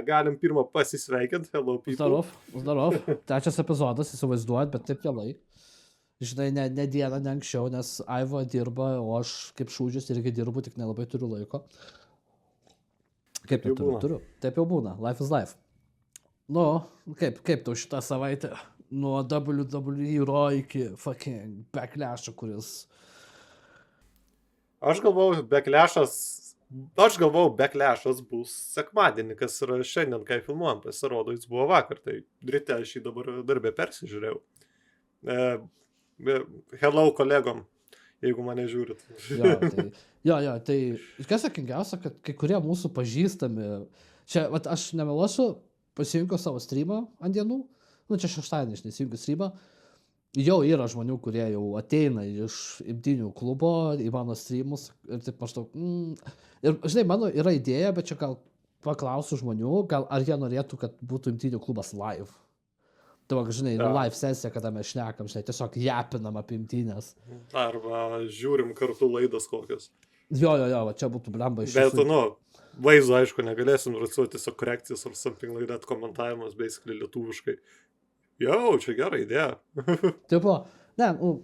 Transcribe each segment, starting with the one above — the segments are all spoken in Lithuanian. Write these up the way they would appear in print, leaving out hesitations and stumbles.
galim pirmą pasisveikinti. Hello, people. Zdarov. Trečias epizodas, įsivaizduojat, bet taip vėlai. Žinai, ne dieną, ne anksčiau, nes Aiva dirba, o aš kaip šūdžius irgi dirbu, tik nelabai turiu laiko. Kaip turiu? Taip jau būna. Life is life. Nu, kaip tau šitą savaitę? Nuo WWE Raw iki fucking Backlash'o, kuris... Aš galvau, Backlash'as bus sekmadienį, kas yra šiandien, kai filmuojam, pasirodo, jis buvo vakar, tai ryte aš jį dabar darbę persižiūrėjau. Hello kolegom, jeigu mane žiūrit. Tai kas sakingiausia, kad kai kurie mūsų pažįstami, čia, aš nemeluosiu, pasijungiau savo streamą ant dienų, čia šeštadienį aš nesijungiu streamą, jau yra žmonių, kurie jau ateina iš imtynių klubo į mano streamus ir taip maždaug, ir žinai, mano yra idėja, bet čia gal paklausiu žmonių, ar jie norėtų, kad būtų imtynių klubas live. Tai, žinai, live sesija, kada mes šnekam, žinai, tiesiog japinam apie imtynės. Arba žiūrim kartu laidas kokios. Jo, čia būtų blemba iš bet, vaizdo, aišku, negalėsim rasuoti tiesiog korekcijas ar something like that, komentavimas, basically lietuviškai. Jau, čia gera idėja. Tipo,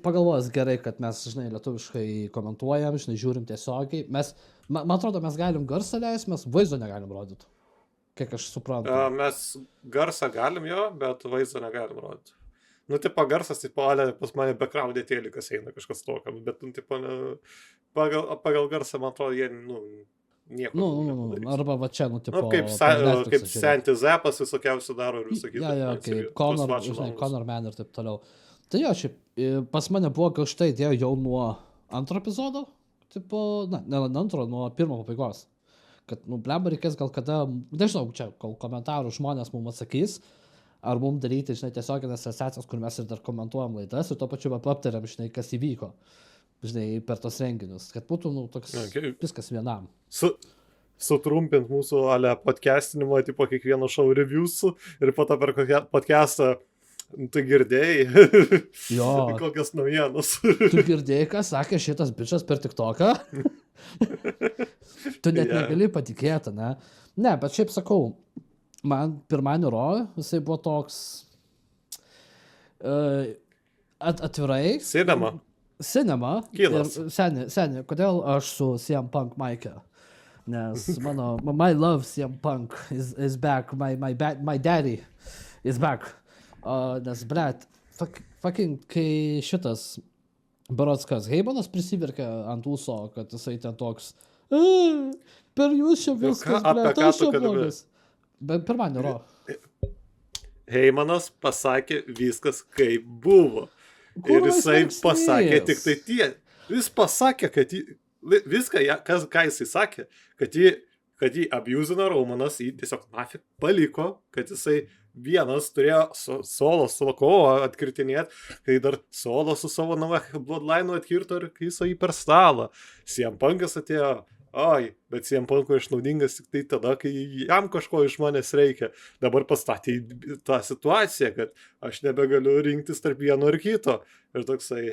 pagalvojęs gerai, kad mes, žinai, lietuviškai komentuojam, žinai, žiūrim tiesiogiai. Man atrodo, mes galim garsą leist, mes vaizdo negalim rodyti. Kiek aš suprantu. Mes garsą galim jo, bet vaizdo negalim rodyti. Tipo, garsas, pas mane background tėlikas eina kažkas tokio, bet, pagal garsą, man atrodo, jie, nieko. Arba va čia, tipo... Kaip Santi Zepas visokiausių daro ir visokiausių. Kaip Conor Man ir taip toliau. Tai jo, šiaip, pas mane buvo kažtai idėja jau nuo antro epizodo, tipo, ne antro, nuo pirmo pabaigos. Kad, blemba reikės gal kada, nežinau, čia, kol komentarų žmonės mums atsakys, ar mums daryti, žinai, tiesioginės transliacijas, kur mes ir dar komentuojam laidas ir tuo pačiu aptariam, žinai, kas įvyko. Žinai, per tos renginius, kad būtų, toks viskas vienam. Sutrumpint mūsų podcastinimo, tipo kiekvieno show reviews ir po to per podcastą, tu girdėjai? Jo. Kokios naujienos. Tu girdėjai, ką sakė šitas bičas per TikToką? Tu net negali patikėti, ne? Ne, bet šiaip sakau, man pirmadienio Raw, jisai buvo toks atvirai. Cinema. Seni, kodėl aš su CM Punk Mike? Nes my love CM Punk is back, my daddy is back. Nes, blet, fucking, kai šitas Barotskas Heimanas prisiverkė ant ūso, kad jisai ten toks, per jūs čia viskas, blet, aš čia blogas. Bet pirmadienio Raw. Heimanas pasakė viskas kaip buvo. Ir jisai pasakė tik tai tie. Jis pasakė, kad viską, ką jisai sakė, kad jį abusino Romanas, jį tiesiog nafik paliko, kad jisai vienas turėjo solo su Lokovo atkirtinėti, kai dar solo su savo Bloodline'u atkirto ir kai jisai per stalą. CM Punkas atėjo, bet CM Punk'o išnaudingas tik tai tada, kai jam kažko iš manęs reikia. Dabar pastatė tą situaciją, kad aš nebegaliu rinktis tarp vieno ir kito. Ir toksai,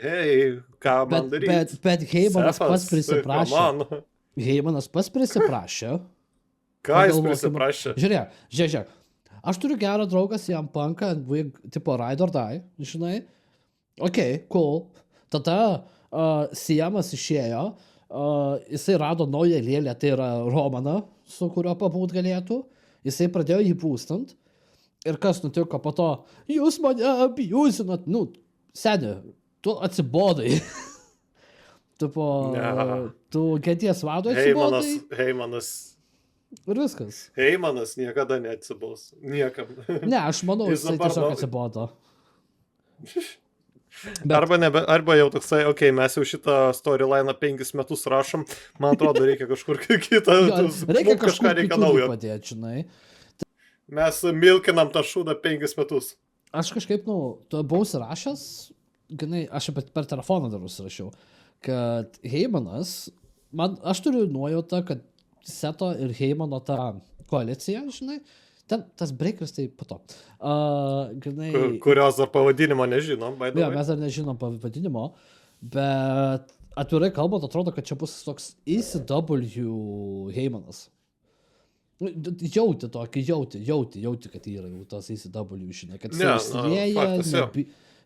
ką man daryti? Bet Heimanas pats prisiprašė. Heimanas pats prisiprašė. Ką jis prisiprašė? Žiūrėk. Aš turiu gerą draugą CM Punk'ą, tipo Ride or Die, žinai. Cool. Tada CM'as išėjo. Jisai rado naują lėlę, tai yra Romaną, su kurio pabūt galėtų. Jisai pradėjo jį būstant. Ir kas nutiko po to? Jūs mane abiusinat. Seni, tu atsibodai. Tu genties vado atsibodai. Heimanas. Ir viskas. Heimanas niekada neatsibos. Niekam. Ne, aš manau, jisai tiesiog atsibodo. Arba jau toksai, mes jau šitą storyline'ą 5 metus rašom, man atrodo, reikia kažkur kitą, reikia kažką naujo padėti, žinai. Mes milkinam tą šūdą 5 metus. Aš kažkaip, tu buvau užsirašęs, aš per telefoną dar užsirašiau, kad Heimanas, aš turiu nuojautą, kad Seto ir Heimano ta koalicija, žinai, ten tas breakeris tai po to. Kurios dar pavadinimo nežinom, mes dar nežinom pavadinimo, bet atvirai kalbant, atrodo, kad čia bus toks ECW Heimanas. Jauti tokį, jauti, kad yra jau tas ECW, žinai, kad Ne, faktas, jo.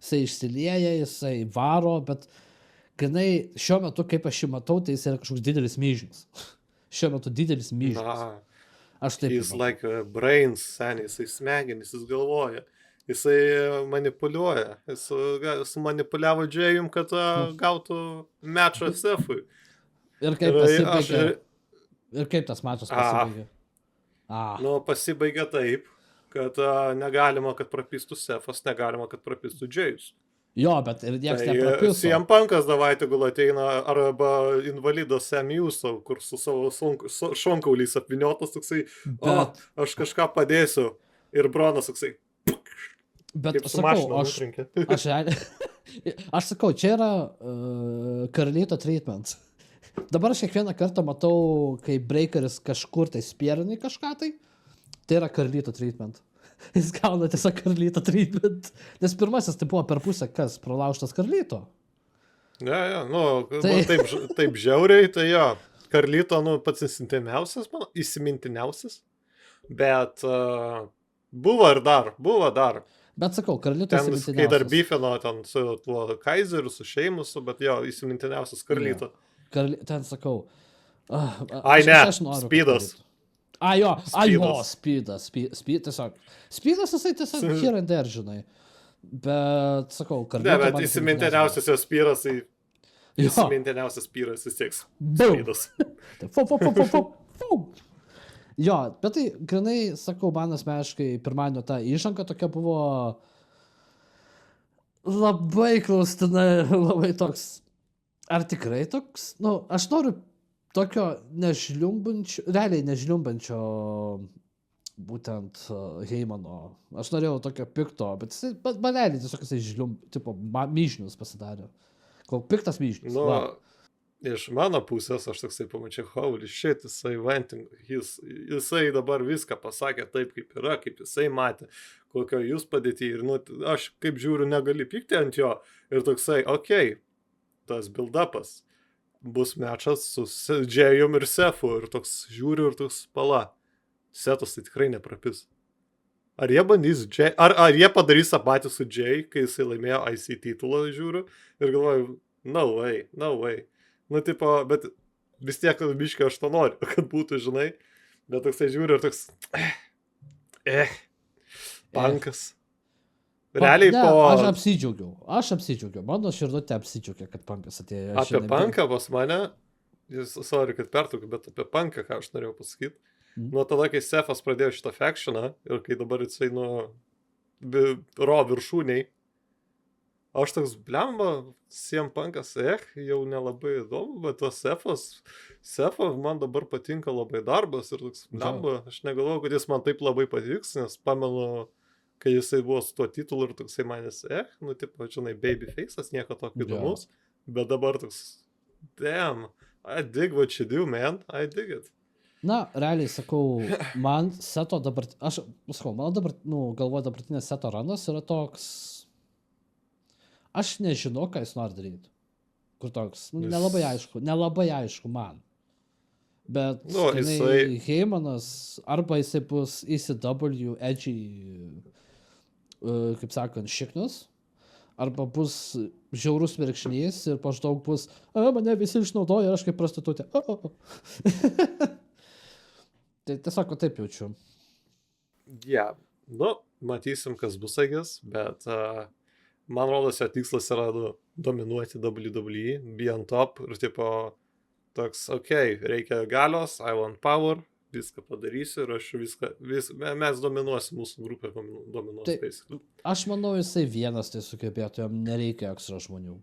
jisai išsilieja, jisai varo, bet grinai šiuo metu, kaip aš jį matau, tai jis yra kažkoks didelis myžnis. Šiuo metu didelis myžnis. Na, Aš taip. jis like brains, seniai, jisai smegenis, jis galvoja. Jisai manipuliuoja. Jis manipuliavo Džėjum, kad gautų mečą Sefui. Ir kaip pasibaigė. Ir kaip tas mačas pasibaigė? Nu, pasibaigė taip, kad negalima, kad prapistų Sefas, negalima, kad prapistų Džėjus. Jo, bet ir nieks Tai neprapiso. CM Punkas davai tegul ateina, arba invalidas Sam Houston, kur su savo šonkauliais apviniotas toksai, aš kažką padėsiu. Ir Bronas toksai, Bet kaip su sakau, mašina nutrenkė. aš sakau, čia yra Carlito treatment. Dabar aš kiekvieną kartą matau, kai Breakeris kažkur tai spėrinai kažką tai yra Carlito treatment. Jis gauna tiesiog Carlito treatment. Nes pirmasis tai buvo per pusę, kas pralaužtas Carlito. Ne, nu, taip žiauriai, tai jo, Carlito, nu, pats įsimintiniausias, bet buvo dar. Bet sakau, Carlito Ten, įsimintiniausias. kai dar beefino ten su tuo Kaiseriu, su Šeimusu, bet jo, įsimintiniausias Carlito. Ten sakau. Speedas. Speedas tiesiog. Speedas jisai tiesiog here and there, žinai. Bet, sakau, Carlito. Ne, bet įsimintiniausias jos pyras, tai įsimintiniausias pyras vis tiek Speedas. Jo, bet tai, grinai, sakau, man asmeniškai pirmadienio ta įžanga tokia buvo labai klaustina, labai toks. Ar tikrai toks? Nu, aš noriu tokio realiai nežliumbančio būtent Heimano. Aš norėjau tokio pikto, bet jisai banaliai tiesiog jisai tipo myžnius pasidarė. Kol piktas myžnius. Nu, iš mano pusės aš toksai pamačiau, holy shit, jisai dabar viską pasakė taip, kaip yra, kaip jisai matė, kokio jūs padėti. Ir nu, aš kaip žiūriu, negali pykti ant jo. Ir toksai, okei, tas build-upas. Bus mečas su Džėjum ir Sefu ir toks žiūriu ir toks pala. Setas tai tikrai neprapis. Ar jie bandys ar jie padarys tą patį su Džėj, kai jisai laimėjo IC titulą, žiūriu, ir galvoju, no way. Nu, tipo, bet vis tiek biškai aš to noriu, kad būtų, žinai, bet toksai žiūriu ir toks, Punkas. Realiai Aš apsidžiaugiau. Mano širdutė apsidžiaugė, kad Punkas atėjo. Apie Punką pas mane, sorry, kad pertraukiu, bet apie Punką, ką aš norėjau pasakyti. Nuo tada, kai Sefas pradėjo šitą factioną ir kai dabar jisai Raw viršūniai, aš toks, blemba, CM Punkas, jau nelabai įdomu, bet tas Sefas man dabar patinka labai darbas ir toks, blemba, aš negalvoju, kad jis man taip labai patiks, nes pamenu, kai jisai buvo su tuo titulu ir toksai manęs, nu, tipo, žinai, babyface'as, nieko tokio įdomus, bet dabar toks, damn, I dig what you do, man, I dig it. Na, realiai sakau, man seto galvoju, dabartinės seto ranas yra toks, aš nežinau, ką jis nori daryti. Kur toks, nelabai aišku man. Bet, Heimanas, arba jisai bus ECW, edgy, kaip sakant, šiknius, arba bus žiaurus virkšnys ir paždaug bus, mane visi išnaudoja, aš kaip prostitutė. Tai tiesiog taip jaučiu. Nu, matysim, kas bus, bet man rodos, jo tikslas yra dominuoti WWE, be on top ir tipo toks, reikia galios, I want power, viską padarysiu ir aš mes dominuosim, mūsų grupė dominuos. Tai, aš manau, jisai vienas tai sugebėtų, jam nereikia ekstra žmonių.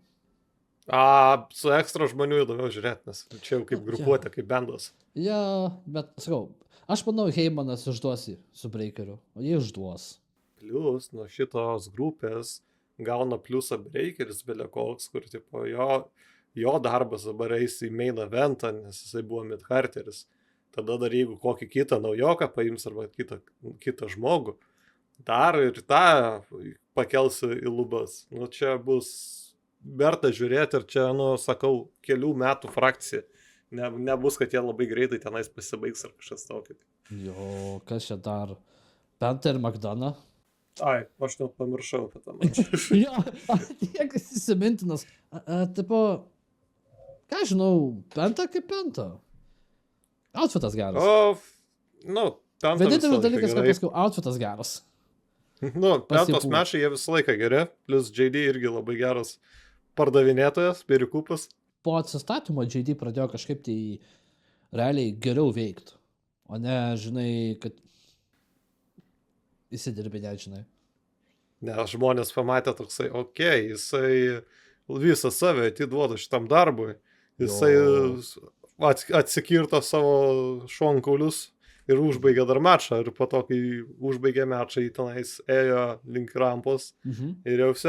Su ekstra žmonių įdomiau žiūrėti, nes čia jau kaip grupuotė, kaip bendas. Bet sakau, aš manau, Heimanas išduos su Breakeriu, o jie išduos. Plius, nuo šitos grupės gauna pliusą Breakeris, belekoks, kur tipo jo darbas dabar eis į main eventą, nes jisai buvo mid-carteris. Tada dar jeigu kokį kitą naujoką paims arba kitą žmogų, dar ir tą pakelsi į lubas. Nu, čia bus verta žiūrėti ir čia, sakau, kelių metų frakcija. Nebus, kad jie labai greitai tenais pasibaigs ar kažkas tokio. Jo, kas čia dar? Penta ir Magdana. Ai, aš net pamiršau apie tą mačą. Jo, tiek įsimintinas. Tipo, ką žinau, Penta kaip Penta. Outfitas geras. O, Penta Vienintelis dalykas, kad paskui outfitas geras. Pentos Pasipū. mečai jie visą laiką geri, plus JD irgi labai geras pardavinėtojas, perikūpas. Po atsistatymo JD pradėjo kažkaip tai realiai geriau veikti. O ne, žinai, kad įsidirbinėt, žinai. Nes žmonės pamatė toksai, jisai visą save atiduoda šitam darbui. Jisai atsikirto savo šonkaulius ir užbaigė dar mačą. Ir po to, kai užbaigė mačą, jį tenais ėjo link rampos ir jau visi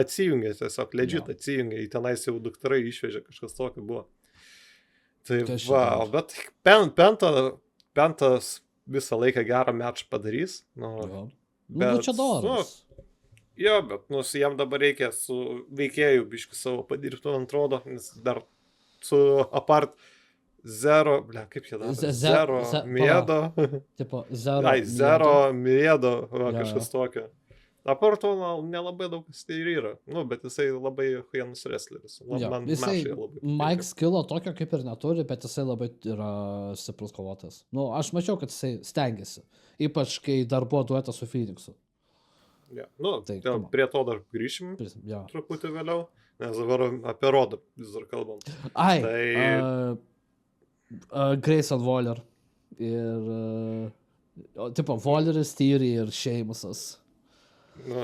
atsijungė, tiesiog legit atsijungė. Jį tenais jau daktarai išvežė, kažkas tokio buvo. Tai bet Pentas visą laiką gerą mačą padarys. Bet, čia doras. Bet jam dabar reikia su veikėjų biškiu savo padirbti, man atrodo, nes dar su apart Zero, kaip jie dar? Zero Miedo. Tipo, Zero Miedo, kažkas tokio. Apart to nelabai daug kas tai yra. Bet jisai labai huijanus wrestleris. Mike skillo tokio kaip ir neturi, bet jisai labai yra stiprus kovotojas. Aš mačiau, kad jisai stengiasi. Ypač, kai dar buvo duetas su Phoenixu. Prie to dar grįšim truputį vėliau, nes dabar apie Rodą vis dar kalbam. Grayson Waller ir tipo Walleris, Theory ir Sheamusas.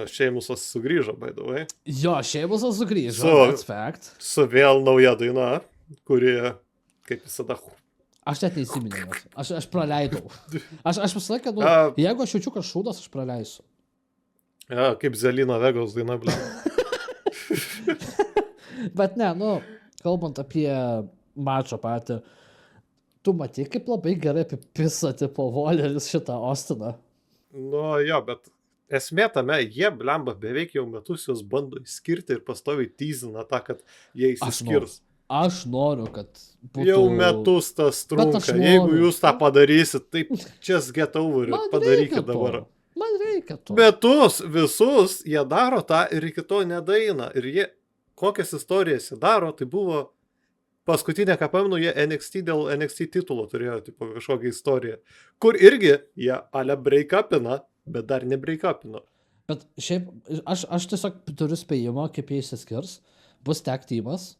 Sheamusas sugrįžo, by the way. Jo, Sheamusas sugrįžo, that's fact. Su vėl nauja daina, kuri, kaip visada, aš net neįsiminėjau. Aš praleidau. Aš visą laiką, jeigu aš jaučiu, kad šūdas, aš praleisiu. Kaip Zelina Vegos daina, ble. Bet ne, kalbant apie mačą patį, tu matai, kaip labai gerai apipisa tipo Walleris šitą Austiną. Bet esmė tame, jie, blemba, beveik jau metus jos bando išskirti ir pastoviai tyzina tą, kad jie išsiskirs. Aš noriu, kad būtų... Jau metus tas trunka. Jeigu jūs tą padarysit, taip just get over it, padarykit dabar. Man reikia to. Metus visus jie daro tą ir iki to nedaina. Ir jie, kokias istorijas jie daro, tai buvo paskutinė, ką pamenu, jie dėl NXT titulo turėjo kažkokią istoriją, kur irgi jie break-upina, bet dar ne break-upino. Bet šiaip, aš tiesiog turiu spėjimą, kaip jie išsiskirs, bus tag teamas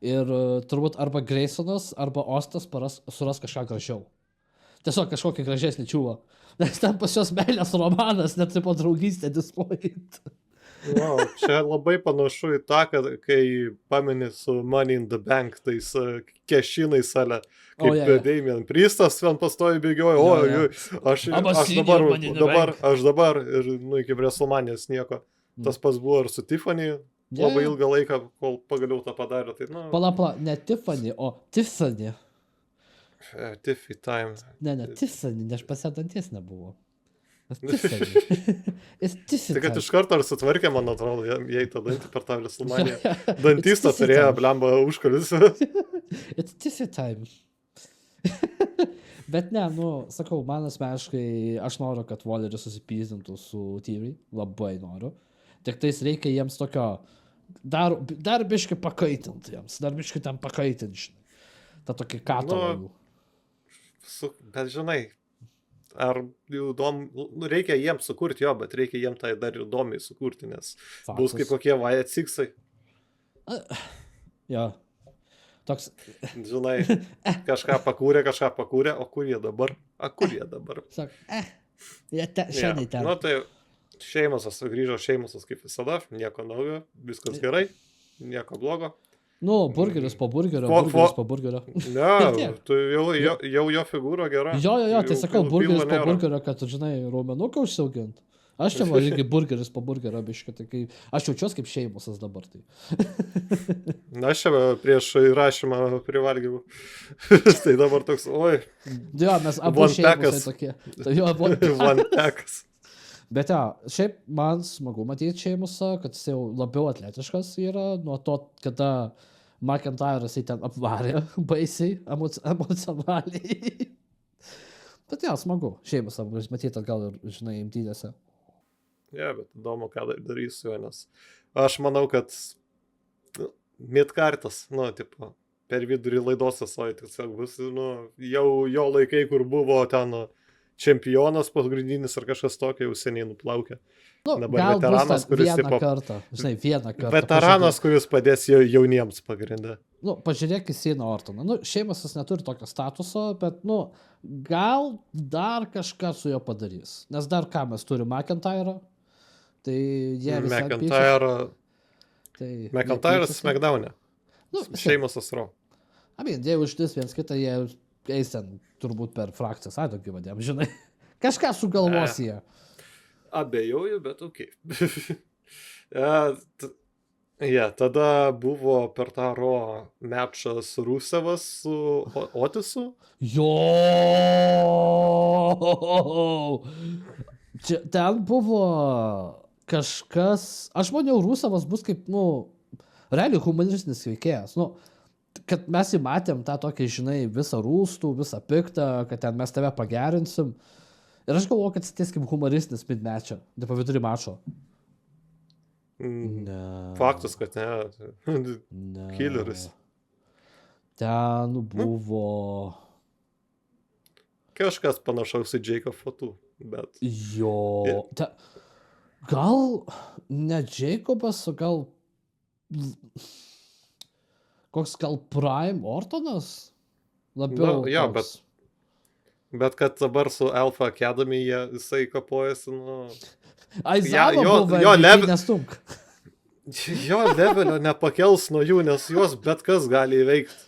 ir turbūt arba Graysonas, arba Ostas suras kažką gražiau. Tiesiog kažkokį gražesnį čiūvą. Nes ten pas jos meilės romanas, net po draugystė display. Čia labai panašu į tą, kad kai pameni su Money in the Bank, tais kešinai salė, kaip Damien Priestas vien pastovi bėgioja, aš dabar ir iki WrestleManios nieko. Tas pas buvo ir su Tiffany, labai ilgą laiką, kol pagaliau tą padarė. Tai, Pala, ne Tiffany, o Tiffany. Tiffy time. Ne, Tiffany, nes pasėdanties nebuvo. Tai kad iš karto ar sutvarkė, man atrodo, jei tą dantį per tą WrestleManią. Dantistą turėjo, blemba, užkulis. It's Tiffy time. Bet ne, sakau, man asmeniškai, aš noriu, kad Walleris susipyzdintų su Theory, labai noriu. Tik tais reikia jiems tokio, dar biškai pakaitinti jiems, dar biškai ten pakaitinti, tą tokį katalogų. Bet žinai, ar reikia jiems sukurti bet reikia jiems tai dar įdomiai sukurti, nes bus kaip kokie Vajatsiksai. Toks. Žinai, kažką pakūrė, o kur jie dabar? Sak, šiandien ten. Tai Šeimusas sugrįžo, Šeimusas kaip visada, nieko naujo, viskas gerai, nieko blogo. Burgeris po burgerio. Ne, tu jau jo figūra gera. Jo, tai sakau, burgeris po burgerio, kad, žinai, raumenuką užsiaugint. Aš čia važiuoju burgeris po burgerio, biškai, tai kai aš jaučiuos kaip Šeimusas dabar. Tai. Aš čia prieš įrašymą privalgiau. Tai dabar toks, oi. Jo, mes abu Šeimusai tokie. One packas. Bet šiaip man smagu matyti Šeimusą, kad jis jau labiau atletiškas yra nuo to, kada McIntyre'as jį ten apvarė baisiai, emocionaliai. Bet jo, smagu. Šeimas savo, matyti gal ir, žinai, imtynėse. Ja, bet įdomu, ką darys su juo, nes aš manau, kad midkartas, tipo, per vidurį laidos esoji tiesiog bus, jau jo laikai, kur buvo ten čempionas pagrindinis ar kažkas tokio, jau seniai nuplaukė. Dabar veteranas, kuris vieną kartą, žinai, vieną kartą. Veteranas, kuris padės jauniems pagrindę. Pažiūrėk į Seiną Ortoną. Šeimas jis neturi tokio statuso, bet, gal dar kažką su juo padarys. Nes dar ką mes turime McIntyre. Tai jie visai McIntyre... Tai McIntyre'as SmackDown'e. Šeimasas Raw. Jie uždės viens kitą, jie eis ten turbūt per frakcijas, tokį vadėm, žinai. Kažką sugalvos jie. Abejoju, bet okei. Tada buvo per tą Raw matchas Rusevas su Otisu. Jo! Ten buvo kažkas, aš maniau, Rusevas bus kaip, realiai humanistinis veikėjas, kad mes įmatėm tą tokį, žinai, visą rūstų, visą piktą, kad ten mes tave pagerinsim. Ir aš galvoju, kad jis kaip humoristinis mid-match'ą, po vidurį mačo. Ne. Faktas, kad ne. Killeris. Ten buvo... Kažkas panašaus į Jacob Fatu, bet... Jo. Gal ne Jacobas, o gal... Koks gal Prime Ortonas? Labiau. Jo, bet kad dabar su Alpha Academy jisai kapojasi, Aizava buvo, nestunk. Jo levelio nepakels nuo jų, nes juos bet kas gali įveikti.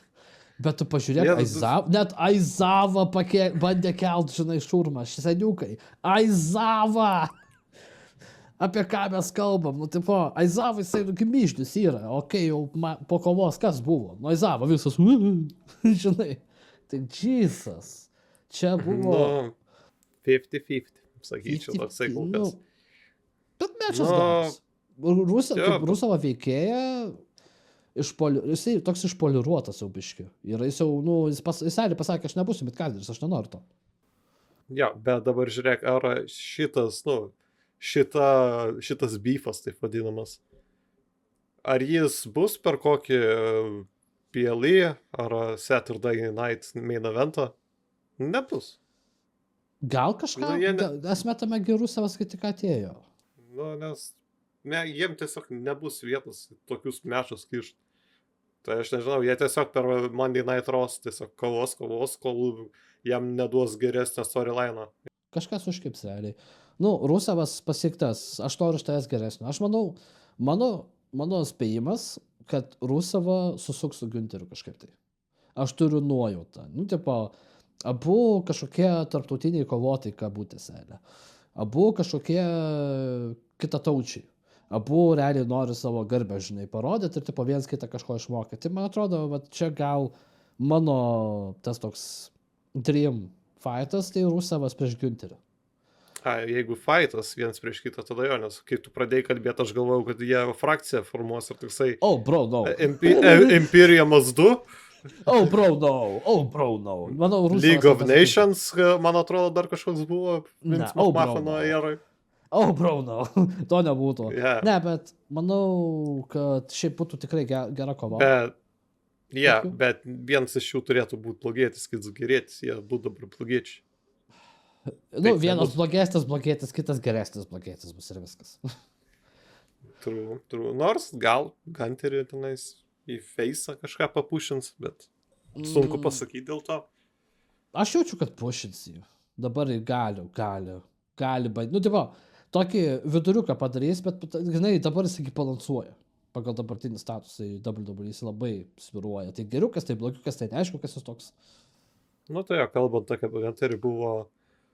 Bet tu pažiūrėk, net Aizava bandė kelt, žinai, šurmą, seniukai. Aizava! Apie ką mes kalbam, Aizava jisai myždis yra, jau po kovos kas buvo? Aizava visas, žinai, tai Jesus. Čia buvo... 50-50, sakyčiau, toksai kulkas. Bet mečas galas. Rusavo veikėja, jisai toks išpoliruotas jau biški. Ir jis jau, jis pasakė, aš nebūsiu midcarderis, aš nenoriu to. Ja, bet dabar žiūrėk, ar šitas beefas, taip vadinamas, ar jis bus per kokį PLE ar Saturday Night main eventą? Nebus. Gal kažką, esame tame Rusevas, kai tik atėjo. Nes jiem tiesiog nebus vietos tokius mečus kišt. Tai aš nežinau, jie tiesiog per Monday Night Raw tiesiog kovos, kol jam neduos geresnę storyline'ą. Kažkas užkips realiai. Rusevas pasiektas, aš noriu iš tavęs geresnio. Aš manau, mano spėjimas, kad Rusevą susuks su Günteriu kažkaip tai. Aš turiu nuojautą. Abu kažkokie tarptautiniai kovotojai kabutėse. Abu kažkokie kitataučiai. Abu realiai nori savo garbę, žinai, parodyti ir viens kitą kažko išmokyti. Tai man atrodo, čia gal mano tas toks dream fightas, tai Rusevas prieš Günterį. Jeigu fightas viens prieš kitą, tada jo, nes kai tu pradėjai kalbėti, aš galvojau, kad jie frakciją formuos ir toksai... Bro, no. Imperiumas 2. Bro, no. Manau, League of Nations, man atrodo, dar kažkoks buvo Vince McMahon eroj. Bro, no. To nebūtų. Yeah. Ne, bet manau, kad šiaip būtų tikrai gera kova. Bet vienas iš jų turėtų būti blogėtis, kitas gerėtis, jie būtų dabar blogėčiai. Vienas blogėtis, kitas geresnis blogėtis bus ir viskas. True. Nors gal Gunterį tenais į face'ą kažką papušins, bet sunku pasakyti dėl to. Aš jaučiu, kad pušins jį. Dabar gali bandyti. Tokį viduriuką padarys, bet, žinai, dabar jis iki balansuoja. Pagal dabartinį statusą į WWE jis labai sviruoja. Tai geriukas, tai blogiukas, tai neaišku, kas jis toks. Tai kalbant apie Gunterį buvo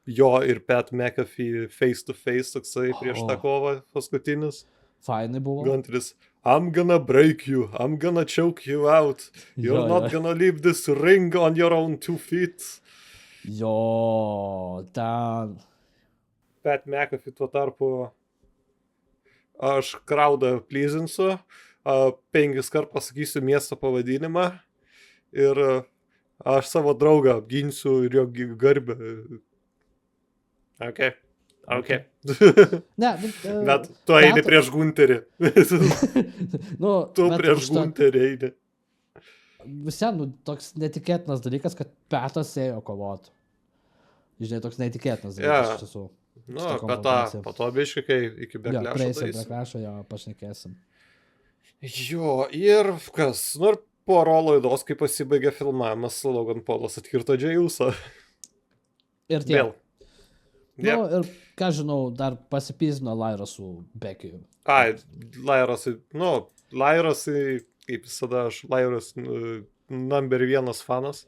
jo ir Pat McAfee face to face toksai prieš tą kovą paskutinis. Fainai buvo. Gunteris, I'm gonna break you, I'm gonna choke you out, you're not gonna leave this ring on your own 2 feet. Jo, ten. Pat McAfee tuo tarpu aš kraudą plyzinsiu, 5 kart pasakysiu miesto pavadinimą ir aš savo draugą apginsiu ir jo garbę Ok. Ne, Bet tu eini prieš Gunterį. Nu, Tu bet prieš užtat- Gunterį eini. Visien, nu, toks netikėtinas dalykas, kad Petas ėjo kovoti. Žinai, toks netikėtinas dalykas iš tiesų. Nu, Šita bet konfrontacija. po to biškai, kai iki Jo, beklešo prieisim prie darysim. Clash'o, jo, pašnekėsim. Jo, ir kas? Nu, ir po laidos, kai pasibaigė filmavimas, Logan Paulas atkirto Džėjusą. Ir tiek. Vėl. Nu, ir ką žinau, dar pasipyzino Laira su Beckiu. Ai, Lairasai, kaip visada, aš Lairas number 1 fanas.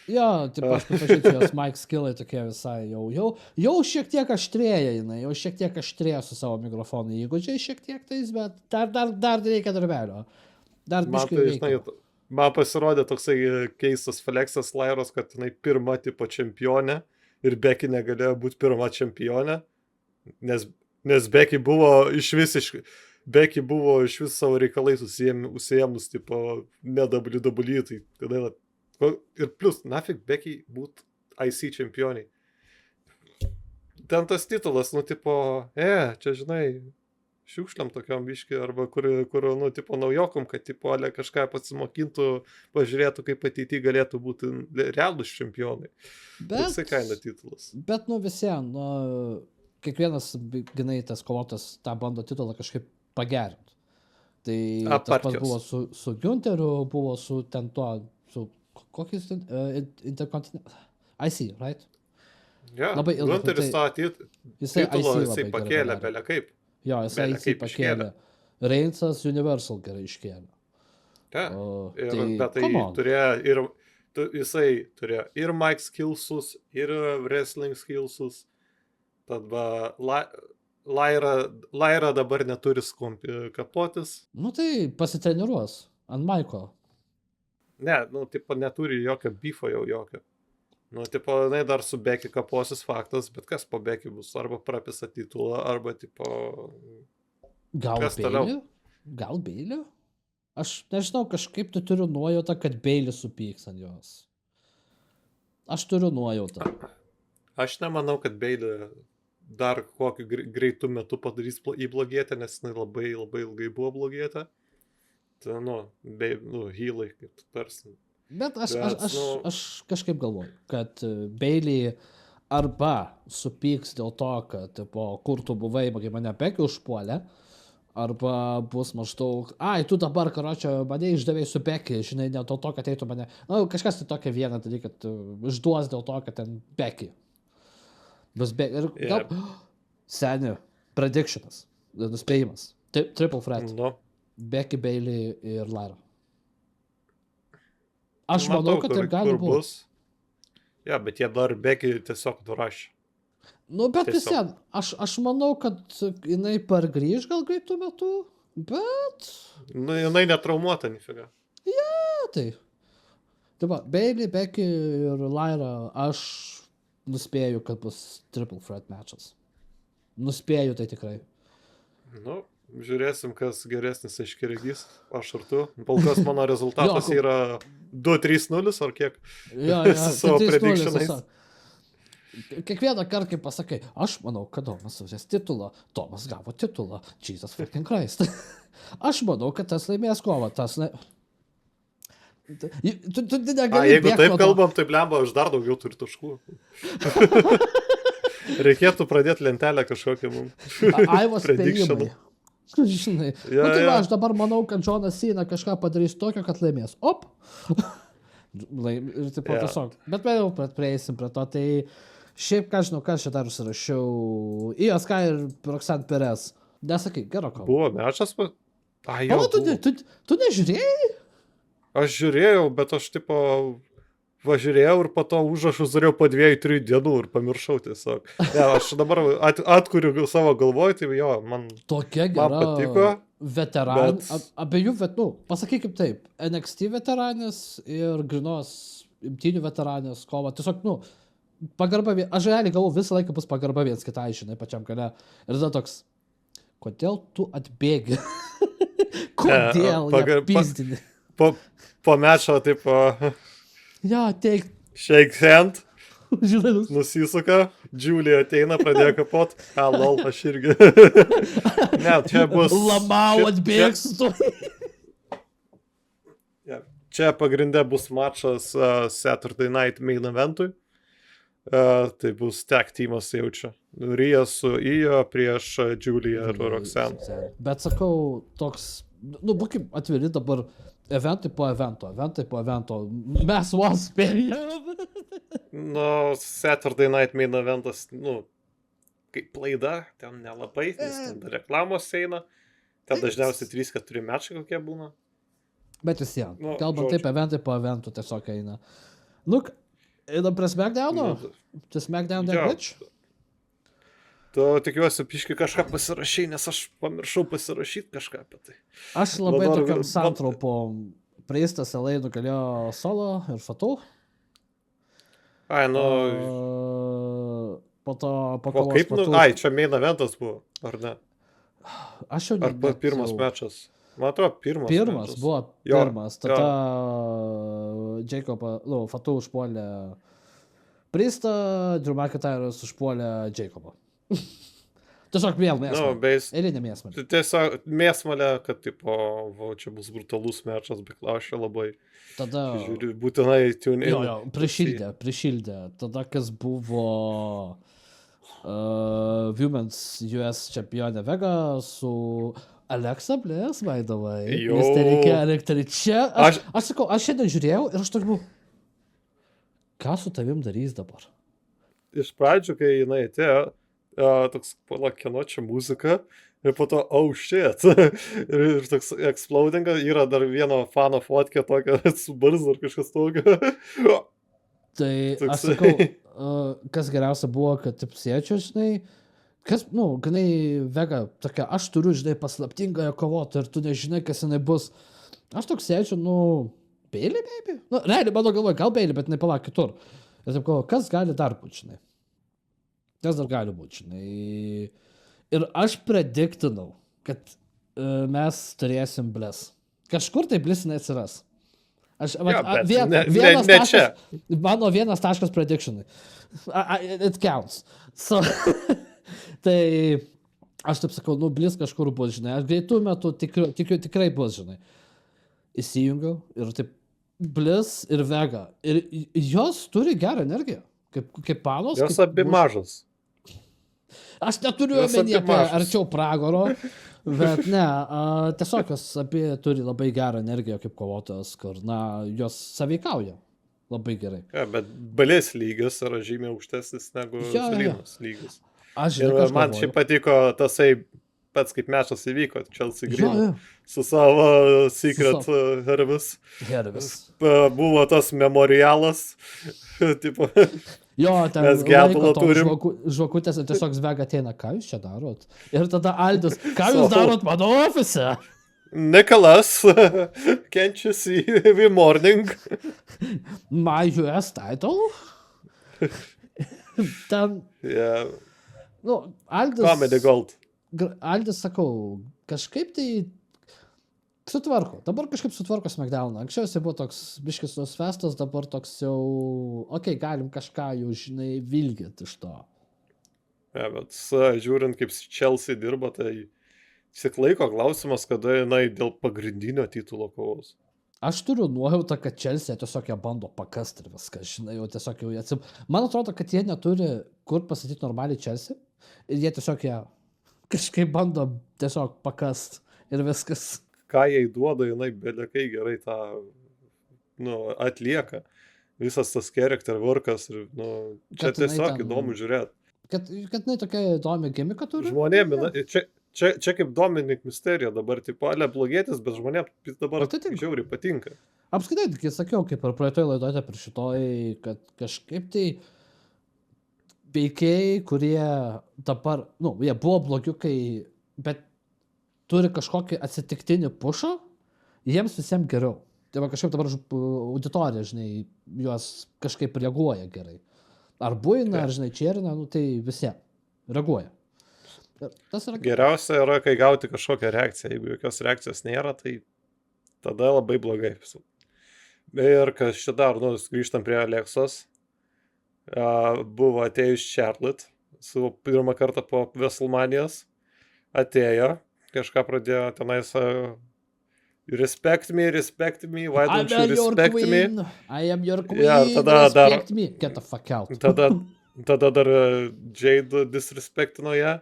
Jo, tipo, aš pripažinčiau, jos Mike skillai tokie visai jau šiek tiek aštrėja jinai, jau šiek tiek aštrėja su savo mikrofonu. Įgūdžiai šiek tiek tais, bet dar reikia darbelio. Dar Man, biškai tai, reikia. žinai, man pasirodė toksai keistas fleksas Lairos, kad jinai pirma tipo čempionė ir Becky negalėjo būti pirma čempionė, nes Becky buvo iš vis savo reikalais užsiėmus, tipo, ne WWE, tai tada ir plus, nafik Becky būt IC čempioniai. Ten tas titulas, nu, tipo, čia, žinai, šiukšliam tokiam biški, arba kur, nu, tipo, naujokom, kad, tipo, ale kažką pasimokintų, pažiūrėtų, kaip ateityje galėtų būti realūs čempionai. Toksai kaina titulas. Bet, nu, visien, nu, kiekvienas, ginai, tas kovotas tą bando titulą kažkaip pagerinti. Tai tas pats buvo su Gunteriu, buvo su ten tuo, su kokis Intercontinental, IC, right? Ja, Labai ilgas, Gunteris tą titulą jisai labai pakėlė gerai bele kaip. Jo, jisai Bele IC kaip pakėlė. Reinsas Universal gerai iškėlė. Ja, bet tai come on. turėjo jisai turėjo ir Mike skillsus, ir wrestling skillsus. Tad Laira dabar neturi kapotis. Nu tai pasitreniruos ant Maiko. Ne, nu, tipo, neturi jokio bifo jau jokio. Nu, tipo, jinai dar su Becky kaposis faktas, bet kas po Becky bus? Arba prapisa titulą, arba, tipo... Kas toliau? Gal Bailey? Aš nežinau, kažkaip tu turiu nuojautą, kad Bailey supyks ant jos. Aš turiu nuojautą. Aš nemanau, kad Bailey dar kokiu greitu metu padarys įblogietę, nes jinai labai labai ilgai buvo blogietė. Tai, healai, kaip tu tarsi. Bet aš kažkaip galvoju, kad Bailey arba supyks dėl to, kad, kur tu buvai, kai mane Becky užpuolė, arba bus maždaug, tu dabar, karočią, mane išdavėjai su Becky, žinai, dėl to, kad eitų mane, kažkas tai tokia viena dalyka, kad išduos dėl to, kad ten Becky. Bus Becky. Ir gal, seni, predictionas, nuspėjimas, triple threat. Becky, Bailey ir Lara. Aš manau, kad taip gali būti. Ja, bet jie dar Becky tiesiog nurašė. Nu, bet visien, aš manau, kad jinai pargrįž gal greitų metų, bet... Nu, jinai netraumuota, nifiga. Ja, tai. Tai va, Bailey, Becky ir Lara, aš nuspėju, kad bus triple threat matchas. Nuspėju tai tikrai. Nu, žiūrėsim, kas geresnis aiškiregys, aš ar tu. Kol kas mano rezultatas yra 2-3-0 ar kiek? Jo, savo predictionais. Kiekvieną kartą, kai pasakai, aš manau, kad Tomas užės titulą, Tomas gavo titulą, Jesus fucking Christ. Aš manau, kad tas laimės kovą, Tu negali jeigu taip kalbam, tai blemba, aš dar daugiau turiu taškų. Reikėtų pradėti lentelę kažkokią mums. Aivos spėjimai. Žinai. Tai va, aš dabar manau, kad Johnas Cena kažką padarys tokio, kad laimės. Op! Ir taip tiesiog. Bet vėliau prieisim prie to. Tai šiaip, ką žinau, ką aš čia dar užsirašiau. Io Sky ir Roxanne Perez. Nesakai, gero kova. Buvo mečas? Tu nežiūrėjai? Aš žiūrėjau, bet aš tipo važiūrėjau ir po to užrašus dariau po 2-3 dienų ir pamiršau tiesiog. Ne, aš dabar atkuriu savo galvoj, tai jo, man patiko. Veteran, abiejų, pasakykim taip, NXT veteranės ir grinos imtynių veteranės kova. Tiesiog, pagarba, aš realiai galvoju, visą laiką bus pagarba viens kitai, žinai, pačiam gale. Ir tada toks, kodėl tu atbėgi? Kodėl ją pizdini? Po mečo, taip, ja, take shake hand. Žinai, Nusisuka, Julie ateina, pradėjo kapot. Lol, aš irgi. Ne, čia bus... Lamau atbėgs su to. Čia pagrindė bus mačas Saturday Night Main Eventui. Tai bus tag teamas jaučia. Rija su Ijo prieš Juliją ir Roxanne. Bet sakau, toks, būkim atviri dabar, eventai po evento. Mes vos spėjom. Saturday Night Main Eventas, kaip laida, ten nelabai, nes ten reklamos eina. Ten dažniausiai 3-4 mečai kokie būna. Bet vis vien, kalbant taip, eventai po eventų tiesiog eina. Einam prie SmackDown'o? Čia SmackDown that bitch? Tu tikiuosi piškai kažką pasirašai, nes aš pamiršau pasirašyti kažką apie tai. Aš labai tokiam santraupom Priestas LA nugalėjo Solo ir Fatu. Po to pakovos Fatu. Čia main eventas buvo, ar ne? Aš jau Arba pirmas mečas. Man atrodo, pirmas buvo pirmas. Tada Fatu užpuolė Priestą, Drew McIntyre'as užpuolė Jacobą. Tiesiog vėl mėsmalė. Eilinė mėsmalė. Tiesiog mėsmalė, kad čia bus brutalus mečas, beklaušė labai. Tada... Žiūrėjau, būtinai tune in. Jo, prišildė. Tada, kas buvo Women's US čempionė Vega su... Alexa Bliss, by the way. Misterikė, čia. Aš sakau, aš šiandien žiūrėjau ir aš toks buvau, ką su tavim darys dabar? Iš pradžių, kai jinai atėjo, toks palakino čia muzika ir po to, oh shit. ir toks explodinga, yra dar vieno fano fotkė tokia su barzda ar kažkas tokio. Tai aš sakau, kas geriausia buvo, kad taip sėčiau, žinai, kas, ganai Vega, tokia, aš turiu, žinai, paslaptingąją kovotą ir tu nežinai, kas jinai bus. Aš toks sėčiau, Bailey, baby? Realiai, mano galvoje, gal Bailey, bet nepalauk kitur. Ir taip galvoju, kas gali dar būti, žinai? Kas dar gali būti, žinai? Ir aš prediktinau, kad mes turėsim Bliss. Kažkur tai Bliss neatsiras. Mano vienas taškas predictionai. It counts. So... Tai aš taip sakau, Bliss kažkur bus, žinai, aš greitų metų tikrai bus, žinai. Įsijungiau ir taip Bliss ir Vega. Ir jos turi gerą energiją, kaip panos. Jos abi mažos. Aš neturiu omeny apie arčiau pragaro, bet ne, tiesiog jos abi turi labai gerą energiją kaip kovotojas, kur, jos sąveikauja labai gerai. Ja, bet Bliss lygis yra žymiai aukštesnis negu Zelinos lygis. Ir man šiaip patiko tasai pats kaip mečas įvyko, Chelsea Green su savo Secret Hervis. Buvo tas memorialas. Tipo, ten laiko to žvakutės ir tiesiog Vega ateina, ką jūs čia darot? Ir tada Aldis, ką jūs darot mano ofise? Nicholas, can't you see every morning? My US title? Ten... Aldis... Comedy Gold. Aldis, sakau, kažkaip tai sutvarko. Dabar kažkaip sutvarko SmackDown. Anksčiau jis buvo toks biškis nusvestas, dabar toks jau, galim kažką jau, žinai, vilgėti iš to. Ja, bet žiūrint, kaip Chelsea dirba, tai tik laiko klausimas, kada jinai dėl pagrindinio titulo kovos. Aš turiu nuojautą, kad Chelsea tiesiog ją bando pakasti ir viską, žinai, jau tiesiog jau jie Man atrodo, kad jie neturi kur pasakyti normaliai Chelsea ir jie tiesiog ją kažkaip bando tiesiog pakast ir viskas. Ką jai duoda, jinai belekai gerai tą atlieka. Visas tas character workas ir čia tiesiog įdomu žiūrėti. Kad jinai tokia įdomi gimika turi? Žmonėm, čia kaip Dominic Mysterio dabar, tipo, blogėtis, bet žmonėm dabar žiauriai patinka. Apskaitai, kai sakiau, kaip ir praeitoj laidoje per šitoj, kad kažkaip tai veikėjai, kurie dabar, jie buvo blogiukai, bet turi kažkokį atsitiktinį pušą, jiems visiems geriau. Tai kažkaip dabar auditorija, žinai, juos kažkaip reaguoja gerai. Ar buina, ar, žinai, čierina, tai visiems reaguoja. Tas yra... Geriausia yra, kai gauti kažkokią reakciją. Jeigu jokios reakcijos nėra, tai tada labai blogai. Ir kas čia dar, grįžtam prie Aleksos. buvo atėjus Charlotte su pirmą kartą po WrestleManios. Atėjo, kažką pradėjo tenais respect me, why don't you respect me? I am your queen, Ja, tada respect me. Get the fuck out. Tada dar Jade disrespektino ją.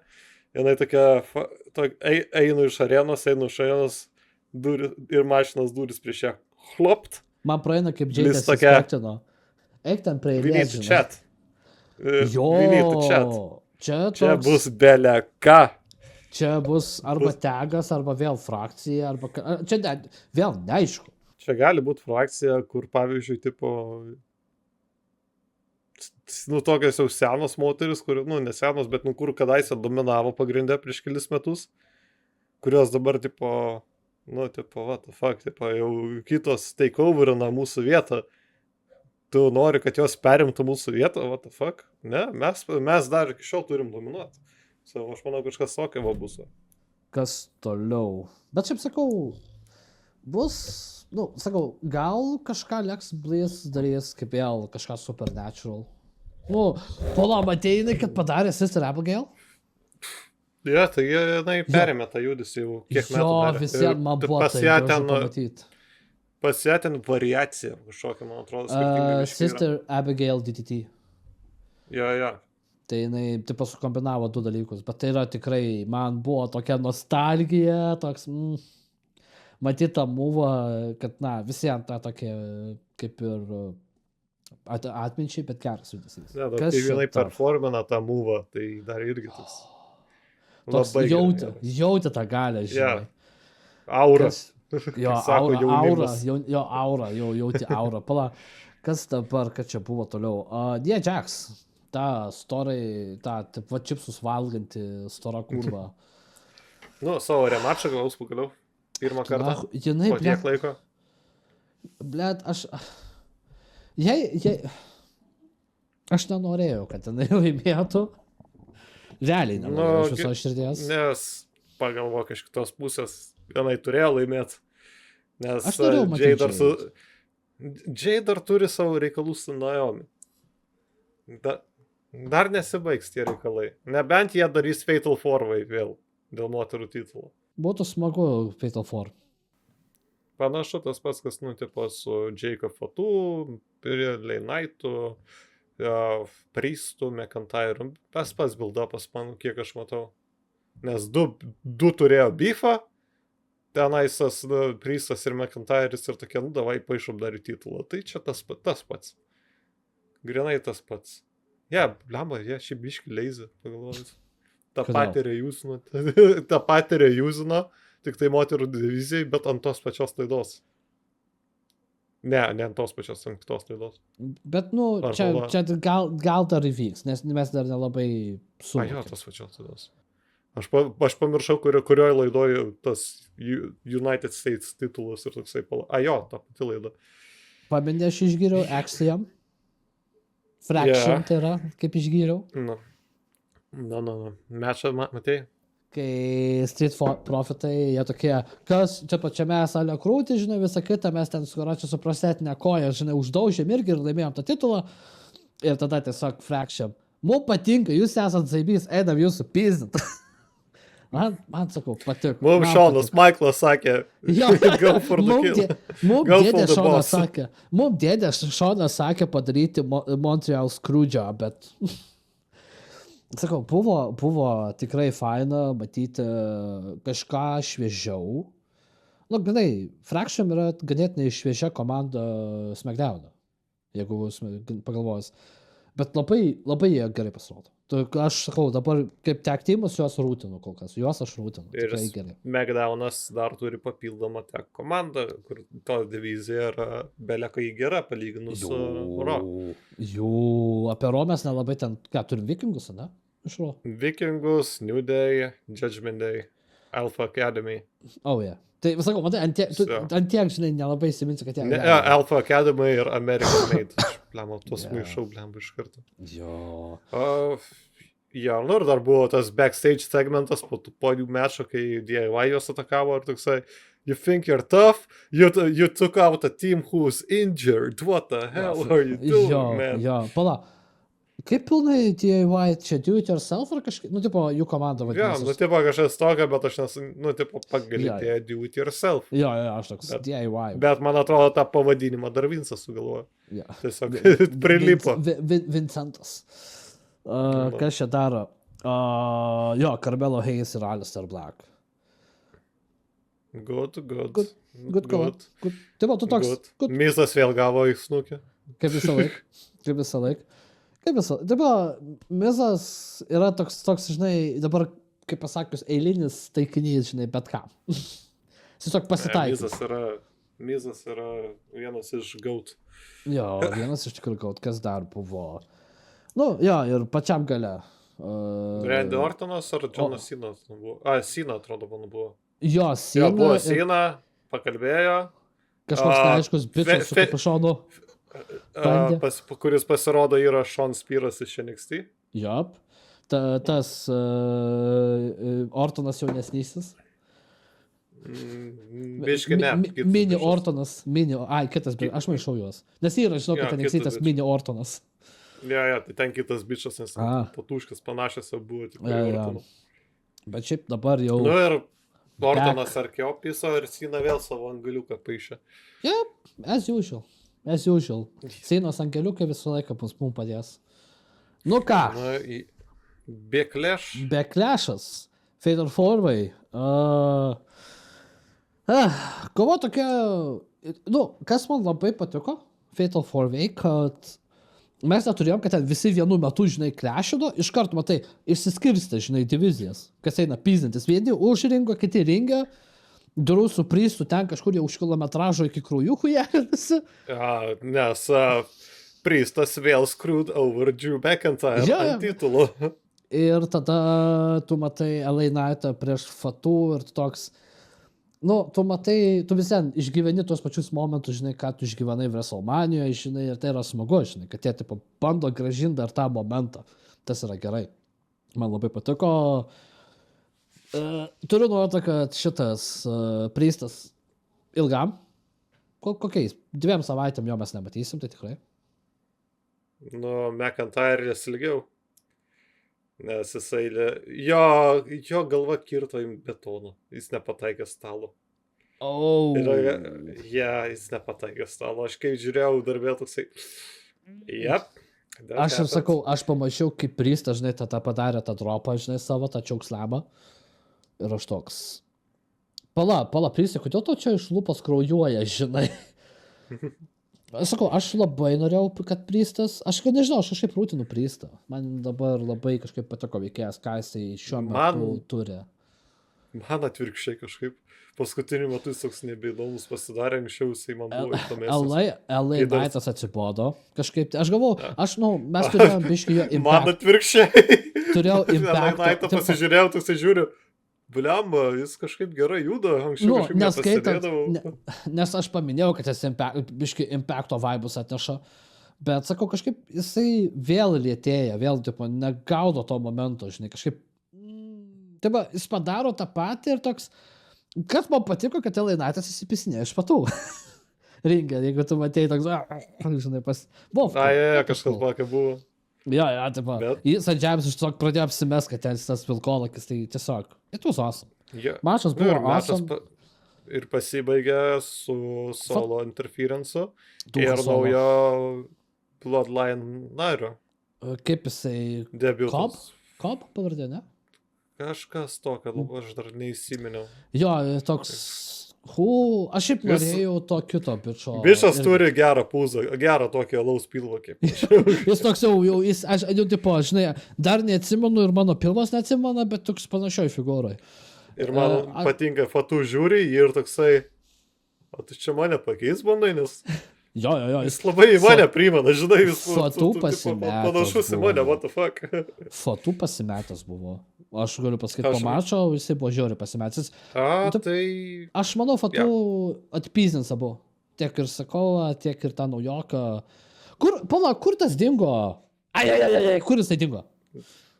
Jinai tokia, einu iš arenos, ir mašinos duris prieš ją. Chlopt. Man praeina kaip Jade Vis tokia- respektino. Eik ten prie We need eilės, to žinai. chat. Jo, We need to chat. Čia toks- bus bele ką. Čia bus arba tegas, arba vėl frakcija, arba... Čia vėl neaišku. Čia gali būti frakcija, kur pavyzdžiui, tipo, tokios jau senos moteris, kur, nesenos, bet kur kadaise dominavo pagrindę prieš kelis metus, kurios dabar, tipo, what the fuck, tipo, jau kitos takeoverina mūsų vietą. Tu nori, kad jos perimtų mūsų vietą, what the fuck? Ne, mes dar iki šiol turim dominuoti. Aš manau, kažkas tokio bus. Kas toliau? Bet šiaip sakau, bus, gal kažką Lex Bliss darys kaip vėl kažką supernatural. Ateina, kad padarė Sister Abigail? Ja, tai jinai perėmė tą judesį jau kiek metų. Jo, visiems man buvo tai gražu pamatyti. Pas ją ten variacija kažkokia, man atrodo, skirtingai. Sister Abigail DTT. Jo. Tai jinai taip sukombinavo du dalykus, bet tai yra tikrai, man buvo tokia nostalgija, toks, matyti tą movą, kad, visiems tą tokia, kaip ir atminčiai, bet geras judesys. Ne, kai jinai performina tą movą, tai dar irgi toks. Jauti tą galę, žinai. Aura. Jo, aura, jauti aura. Pala, kas dabar, kad čia buvo toliau? Nia Jax. Ta storai, taip va čipsus valganti stora kurva. Savo remačą gaus pagaliau. Pirmą kartą. Jinai, po tiek laiko. Blet, aš nenorėjau, kad jinai laimėtų. Realiai nenorėjau iš viso širdies. Nes pagalvok iš kitos pusės, jinai turėjo laimėti. Nes aš norėjau matyti Jade dar turi savo reikalų su Naomi. Dar nesibaigs tie reikalai. Nebent jie darys Fatal 4 vėl dėl moterų titulo. Būtų smagu Fatal 4. Panašu tas pats, kas nutiko su Jacob Fatu, Lay Knightu, Priestu, McIntyre. Tas pats build-upas, man, kiek aš matau. Nes du turėjo beefą, tenais Priestas ir McIntyre'is ir tokie, davai paišom dar į titulą. Tai čia tas pats. Grinai tas pats. Blemba, šiaip biški lazy, pagalvojus. Ta patį reusino, tik tai moterų divizijai, bet ant tos pačios laidos. Ne ant tos pačios, ant kitos laidos. Bet, čia gal dar įvyks, nes mes dar nelabai suvokėm. Tos pačios laidos. Aš pamiršau, kurioje laidoje tas United States titulas ir toksai ta pati laida. Pamindė, aš išgyriau Axiom. Fraction tai yra, kaip išgyriau. Mečą matei? Kai Street Profitai, jie tokie, kas čia pačiame salio krūtį, žinai, visą kitą, mes ten su prostetinę koją, žinai, uždaužėm irgi ir laimėjom tą titulą. Ir tada tiesiog Fraction. Mums patinka, jūs esat zaibys, einam jūsų pizdint. Man sakau, patiko. Mums Šonas Maiklas sakė, go for the kill. Mums dėdė Šonas sakė padaryti Montreal Screwjob, bet sakau, buvo tikrai faina matyti kažką šviežiau. Ganai, Fraction yra ganėtinai šviežia komanda SmackDown'o, jeigu pagalvojus. Bet labai jie gerai pasirodo. Aš sakau, dabar kaip tag teamas juos rūtinu kol kas. Juos aš rūtinu. Ir SmackDown'as dar turi papildomą tag komandą, kur to divizija yra belekai gera palyginus su Raw. Apie Raw mes nelabai ten, turim Vikingus, ne? Iš Raw. Vikingus, New Day, Judgment Day, Alpha Academy. Tai sakau, matai, ant tiek, žinai, nelabai įsiminsiu, kad jie... Alpha Academy ir American Made. Aš tuos maišau iš karto. Ir dar buvo tas backstage segmentas po jų mečo, kai DIY juos atakavo ir toksai, you think you're tough? You took out a team who's injured. What the hell are you doing, man? Pala, Kaip pilnai DIY, čia do it yourself ar kažkaip, nu, tipo, jų komanda Ja, vadinasi. nu, tipo, kažkas tokio, bet aš nesu, nu, tipo, pagal Jo, idėją do it yourself. Jo, aš toks DIY. Bet man atrodo, tą pavadinimą dar Vincas sugalvojo. Jo. Tiesiog prilipo. Vincentas. Kas čia daro? Jo, Carmelo Hayes ir Alistair Black. Good. Good kova. Tai va, tu toks. Good. Mizas vėl gavo į snukį. Kaip visą laiką. Tai va, Mizas yra toks, žinai, dabar, kaip pasakius, eilinis taikinys, žinai, bet ką. Jis tiesiog pasitaikė. Mizas yra vienas iš gaut. Jo, vienas iš tikrųjų gaut, kas dar buvo. Nu, jo, ir pačiam gale. Randy Ortonas ar Jonas Cenas buvo? Cena, atrodo, man buvo. Jo, Cena. Jo, buvo Cena, pakalbėjo. Kažkoks neaiškus bičias su kapišonu. Kuris pasirodo yra Sean Spearas iš NXT. Jop. Tas Ortonas jaunesnysis. Biški ne. Mini Ortonas. Kitas, aš maišau juos. Nes yra, žinau, kad NXT tas Mini Ortonas. Ja, tai ten kitas bičias, nes patuškas panašias buvo tikrai Ortonas. Bet šiaip dabar jau... Nu ir Ortonas arkėjo piso ir Cena vėl savo angaliuką paišė. Yep, as usual. Cenos angeliukai visą laiką mums padės. Nu ką? Backlash'as. Fatal 4-way. Kova tokia... Nu, kas man labai patiko Fatal 4-way, kad mes neturėjom, kad ten visi vienu metu, žinai, klešino, iš karto, matai, išsiskirstė, žinai, divizijas, kas eina pyzdintis. Vieni už ringo, kiti ringia, durų su Priestų ten kažkur jau už kilometražo iki krūjukų jėgasi. Nes Priestas vėl screwed over Drew McIntyre ant titulo. Ir tada tu matai LA Knight'ą prieš Fatu ir tu toks... Nu, tu matai, tu vis ten išgyveni tuos pačius momentus, žinai, ką tu išgyvenai WrestleManijoje, žinai, ir tai yra smagu, žinai, kad jie tipo bando grąžinti dar tą momentą. Tas yra gerai. Man labai patiko. Turiu nuojautą, kad šitas Priestas ilgam, kokiais, 2 savaitėm jo mes nematysim, tai tikrai. Nu, McIntyre'as ilgiau. Nes jisai, jo galva kirto į betoną, jis nepataikė stalo. Jis nepataikė stalo, aš kai žiūrėjau darbė toksai, Aš ir sakau, aš pamačiau, kaip Priestas, žinai, tą padarė tą dropą, žinai, savo, tą čiaukslemą. Ir aš toks, pala, Priestai, kodėl to čia iš lūpos kraujuoja, žinai? Aš sakau, aš labai norėjau, kad Priestas, aš nežinau, aš kažkaip rūtinu Priestą. Man dabar labai kažkaip patiko veikėjas, ką jisai šiuo metu turi. Man atvirkščiai kažkaip. Paskutiniu metu jis toks nebeįdomus pasidarė, anksčiau jisai man buvo įdomesnis. LA Knight'as atsibodo. Kažkaip, aš galvau, mes turėjom biškį jo Impact. Man atvirkščiai. Turėjau Impact. LA Knight'ą pasižiūrėjau, toksai žiūriu. Bliamba, jis kažkaip gerai juda, anksčiau kažkaip nepastebėdavau. Nes aš paminėjau, kad jis biškį Impacto vibus atneša, bet sakau, kažkaip jisai vėl lėtėja, vėl tipo, negaudo to momento, žinai, kažkaip, taip, jis padaro tą patį ir toks, kas man patiko, kad LA Knight'as įsipisinė iš patų. Ringė, jeigu tu matėjai toks, žinai, kažkas vakar buvo. Jo, tipo, jis Adžiams iš tiesiog pradėjo apsimes, kad ten tas vilkolakis, tai tiesiog, it was awesome. Mačas buvo awesome. Ir pasibaigė su solo interference'u ir naujo Bloodline nario. Kaip jisai... Debiutas. Cobb pavardė, ne? Kažkas to, kad aš dar neįsiminiau. Jo, toks... Aš šiaip norėjau to kito bičo. Bičas turi gerą pūzą, gerą tokį alaus pilvą kaip. Jis toks jau, aš tipo, žinai, dar neatsimenu ir mano pilvas neatsimena, bet toks panašioj figūrai. Ir man patinka Fatu žiūri ir toksai, o tu čia mane pakeis bandai, nes... Jo. Jis labai į mane primena, žinai, jis panašus į mane, what the fuck. Fatu pasimetęs buvo. Aš galiu pasakyti, po mačo jisai buvo žiauriai pasimetęs. Tai... Aš manau, Fatu atpyzdins abu. Tiek ir Sakovą, tiek ir tą naujoką. Kur tas dingo? Kur jis tai dingo?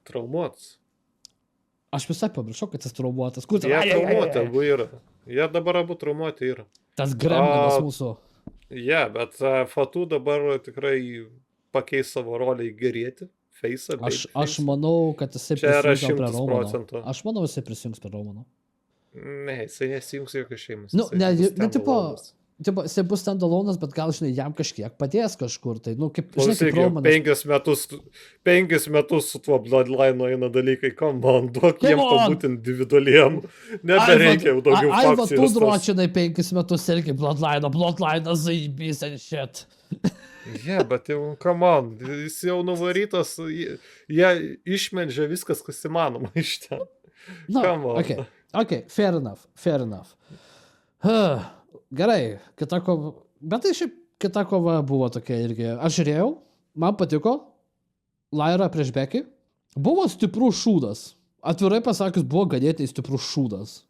Traumuotas. Aš visai pamiršau, kad jis traumuotas. Jie traumuoti abu yra. Jie dabar abu traumuoti yra. Tas gremlinas mūsų. Bet Fatu dabar tikrai pakeis savo rolę į gerėti. Face'ą, Aš manau, kad jisai Čia yra prisijungs prie 100%. Romano. Aš manau, jisai prisijungs prie Romano. Ne, jisai nesijungs jokios šeimas. Nu, ne, tipo, jisai bus standalonas, bet gal, žinai, jam kažkiek padės kažkur. Tai, nu, kaip, žinai, kaip Romanas. 5 metus su tuo Bloodline eina dalykai, come on, duok jiem pabūti individualiem. Nebereikia jau daugiau fakcijų. fakcijų. Tu dročinai 5 metus irgi Bloodline zaibys and shit. Bet jau, come on, jis jau nuvarytas, jie išmendžia viskas, kas įmanoma iš ten. No, okay, fair enough. Gerai, bet tai šiaip kita kova buvo tokia irgi. Aš žiūrėjau, man patiko, Lyra prieš Becky. Buvo stiprus šūdas. Atvirai pasakius, buvo ganėtinai stiprus šūdas.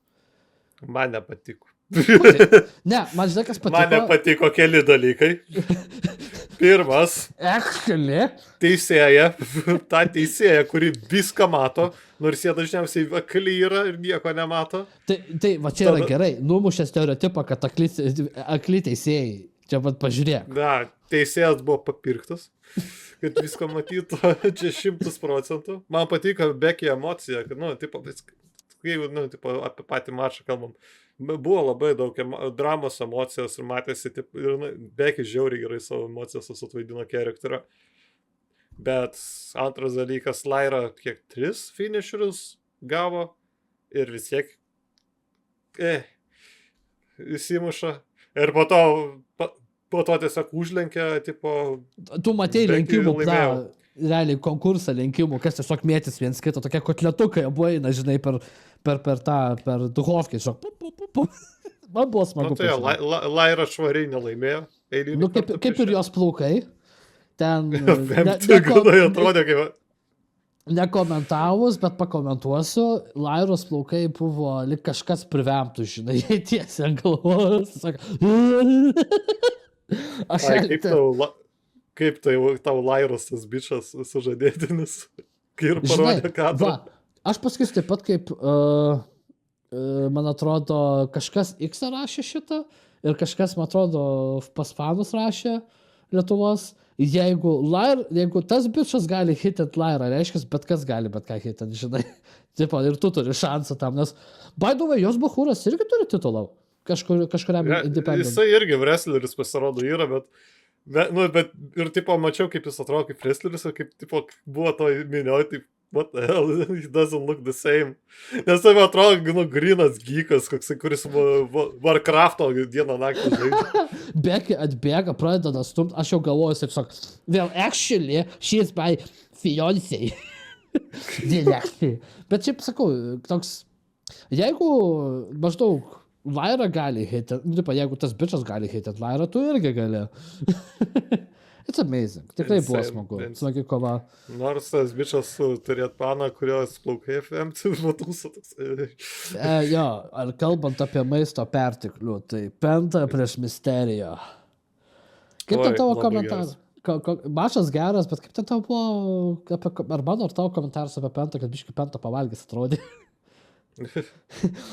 Man nepatiko. Ne, man žinai, kas patiko. Man nepatiko keli dalykai. Pirmas. Teisėja, ta teisėja, kuri viską mato, nors jie dažniausiai akli yra ir nieko nemato. Tai va čia yra gerai, numušė stereotipą, kad akli teisėjai. Čia pat pažiūrėk. Na, teisėjas buvo papirktas, kad viską matytų, čia 100%. Man patiko Becky emocija, kad, apie patį mačą kalbam. Buvo labai daug dramos emocijos ir matėsi, ir Becky žiauriai gerai savo emocijas atvaidino charakterą. Bet antras dalykas, Lyra kiek 3 finisherius gavo ir vis tiek įsimuša. Ir po to tiesiog užlenkia, tipo... Tu matei lenkimų, realiai konkursą lenkimų, kas tiesiog mėtis viens kito, tokie kotletukai abu eina, žinai, per Duhovkį. Man buvo smagu. Lyra švariai nelaimėjo. Kaip ir jos plaukai. Ten... Nekomentavus, bet pakomentuosiu. Lyros plaukai buvo lyg kažkas privemtų, žinai, tiesiai ant galvos. Kaip tau Lyros tas bičas sužadėtinis ir parodė kadrą. Aš pasakysiu taip pat, kaip, man atrodo, kažkas X rašė šitą ir kažkas, man atrodo, pas fanus rašė Lietuvos. Jeigu tas bičas gali hitit Lyrą, reiškia, bet kas gali bet ką hitit, žinai. Tipo, ir tu turi šansą tam, nes, by the way, jos Bachūras irgi turi titulą. Kažkuriam independent. Jisai irgi wrestleris pasirodo yra, bet ir tipo mačiau, kaip jis atrodo kaip wrestleris ir kaip tipo buvo to minio, taip, what the hell, he doesn't look the same. Nes tai atrodo, grynas geekas, kuris Warcraft'o dieną naktį žaidžia. Becky atbėga, pradeda stumt, aš jau galvoju, tiesiog, well, actually, she's my fiancé. Bet šiaip sakau, toks, jeigu maždaug Lyra gali hitit, jeigu tas bičas gali hitit Lyra, tu irgi gali. It's amazing. Tikrai buvo smagu. Smagi kova. Nors tas bičas turėt paną, kurios plaukai FMC matūsų toks. Jo, ar kalbant apie maisto perteklių, tai Penta prieš Misteriją. Kaip ten tavo komentaras? Mačas geras, bet kaip ten tavo buvo, ar mano ar tavo komentaras apie Pentą, kad biškai Pentą pavalgys atrodė?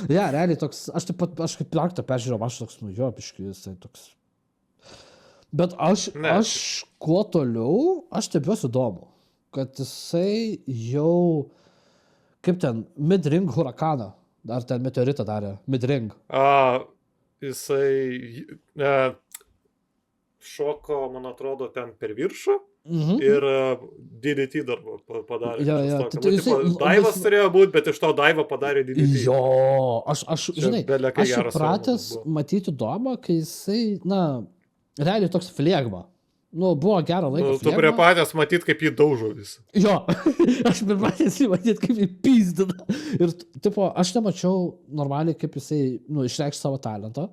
Ja, realiai toks, aš kaip penktą peržiūrėjau, aš toks, biškai jisai toks. Bet aš kuo toliau, aš stebiuosi įdomu, kad jisai jau, kaip ten, mid-ring hurakaną, ar ten meteoritą darė, mid-ring. Jisai šoko, man atrodo, ten per viršų ir DDT dar padarė. Daivas turėjo būti, bet iš to Daiva padarė DDT. Jo, aš žinai, aš įpratęs matyti įdomą, kai jisai, realiai toks flegma. Buvo gerą laiką. Tu prie patęs matyt, kaip jį daužo visą. Jo, aš prie patęs matyt, kaip jį pyzdina. Ir, tipo, aš nemačiau normaliai, kaip jisai, išreikš savo talentą.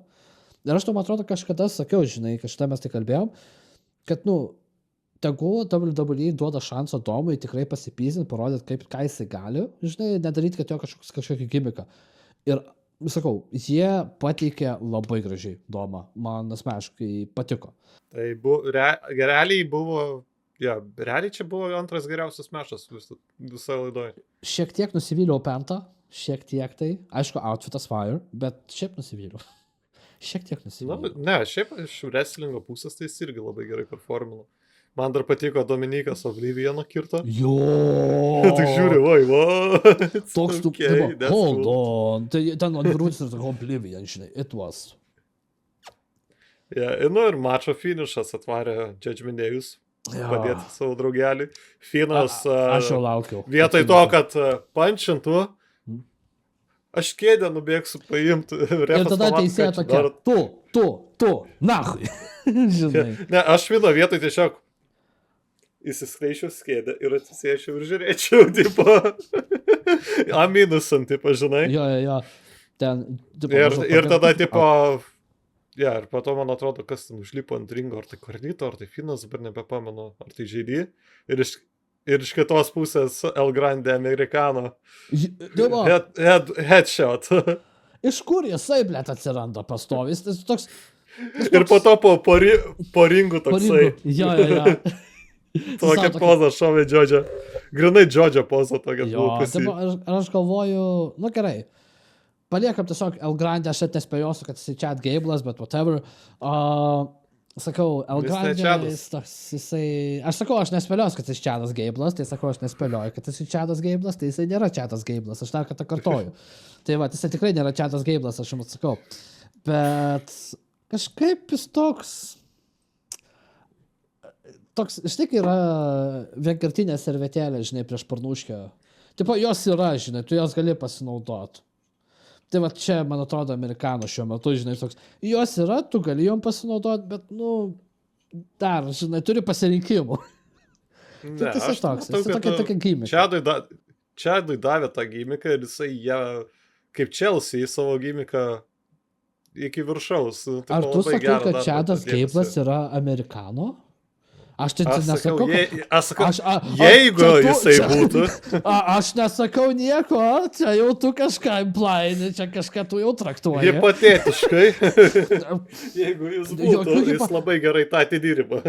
Ir aš, man atrodo, kažkada sakiau, žinai, kažkada mes tai kalbėjom, kad, tegu WWE duoda šansą Domui tikrai pasipyzdinti, parodyti, ką jisai gali, žinai, nedaryti, kad jo kažkokį gimiką. Ir, sakau, jie pateikė labai gražiai Domą. Man asmeniškai patiko. Tai realiai čia buvo antras geriausias mečas visą laidoje. Šiek tiek nusivyliau Pentą, šiek tiek tai. Aišku, outfitas fire, bet šiaip nusivyliau. Šiek tiek nusivyliau. Ne, šiaip iš wrestlingo pusės tai jis irgi labai gerai performino. Man dar patiko Dominikas Obliviono kirto. Jo. Tu žiūri, oi, Toks tu, okay, that's hold cool. on. Tai ten atvirutis ir Oblivion, žinai, it was. Yeah, nu ir mačo finišas atvarė Džedžminėjus. Jo. Padėti savo draugelį. Finas Aš jau laukiau. vietoj to, kad pančintų, aš kėdę nubėgsiu paimti. Ir tada teisėja tokia, tu, nahui. Žinai. Ne, aš Fino vietoj tiesiog įsiskleičiau kėdę ir atsisėčiau ir žiūrėčiau, tipo, A-ant, tipo, žinai. Jo. Ten, tipo, Ir tada, tipo, ir po to, man atrodo, kas ten užlipo ant ringo, ar tai Kornito, ar tai Finas, dabar nebepamenu, ar tai žaidį. Ir iš kitos pusės El Grande Americano. Headshot. Iš kur jisai, blėt, atsiranda pastovis? Tas toks... Ir po to po ringų toksai. Jo. Tokia poza šovė Džodžio. Grinai Džodžio poza tokia. Jo, aš galvoju, nu gerai. Paliekam tiesiog El Grande, aš net nespėjosiu, kad jisai Chad Gable'as, bet whatever. Sakau, El Grande, aš sakau, aš nespėliosiu, kad jis Chadas Gable'as, tai sakau, aš nespėlioju, kad jis Chadas Gable'as, tai jisai nėra Chadas Gable'as, aš dar kartą kartoju. Tai va, jisai tikrai nėra Chadas Gable'as, aš jums atsakau. Bet kažkaip jis toks, štai yra vienkartinė servetėlė, žinai, prieš parnuškę. Tipo, jos yra, žinai, tu jos gali pasinaudoti. Tai va čia, man atrodo, Amerikano šiuo metu, žinai, toks, jos yra, tu gali jom pasinaudoti, bet, dar, žinai, turi pasirinkimų. Tai tiesiog toks, jis tokia gimika. Čadui davė tą gimiką ir jisai ją, kaip Chelsea, savo gimiką iki viršaus. Ar tu sakai, kad Chadas Gable'as yra Amerikano? Aš tai nesakau, jeigu jisai būtų. Aš nesakau nieko, čia jau tu kažką implaini, čia kažką tu jau traktuoji. Hipotetiškai, jeigu jis būtų, jis labai gerai tą atidirbą.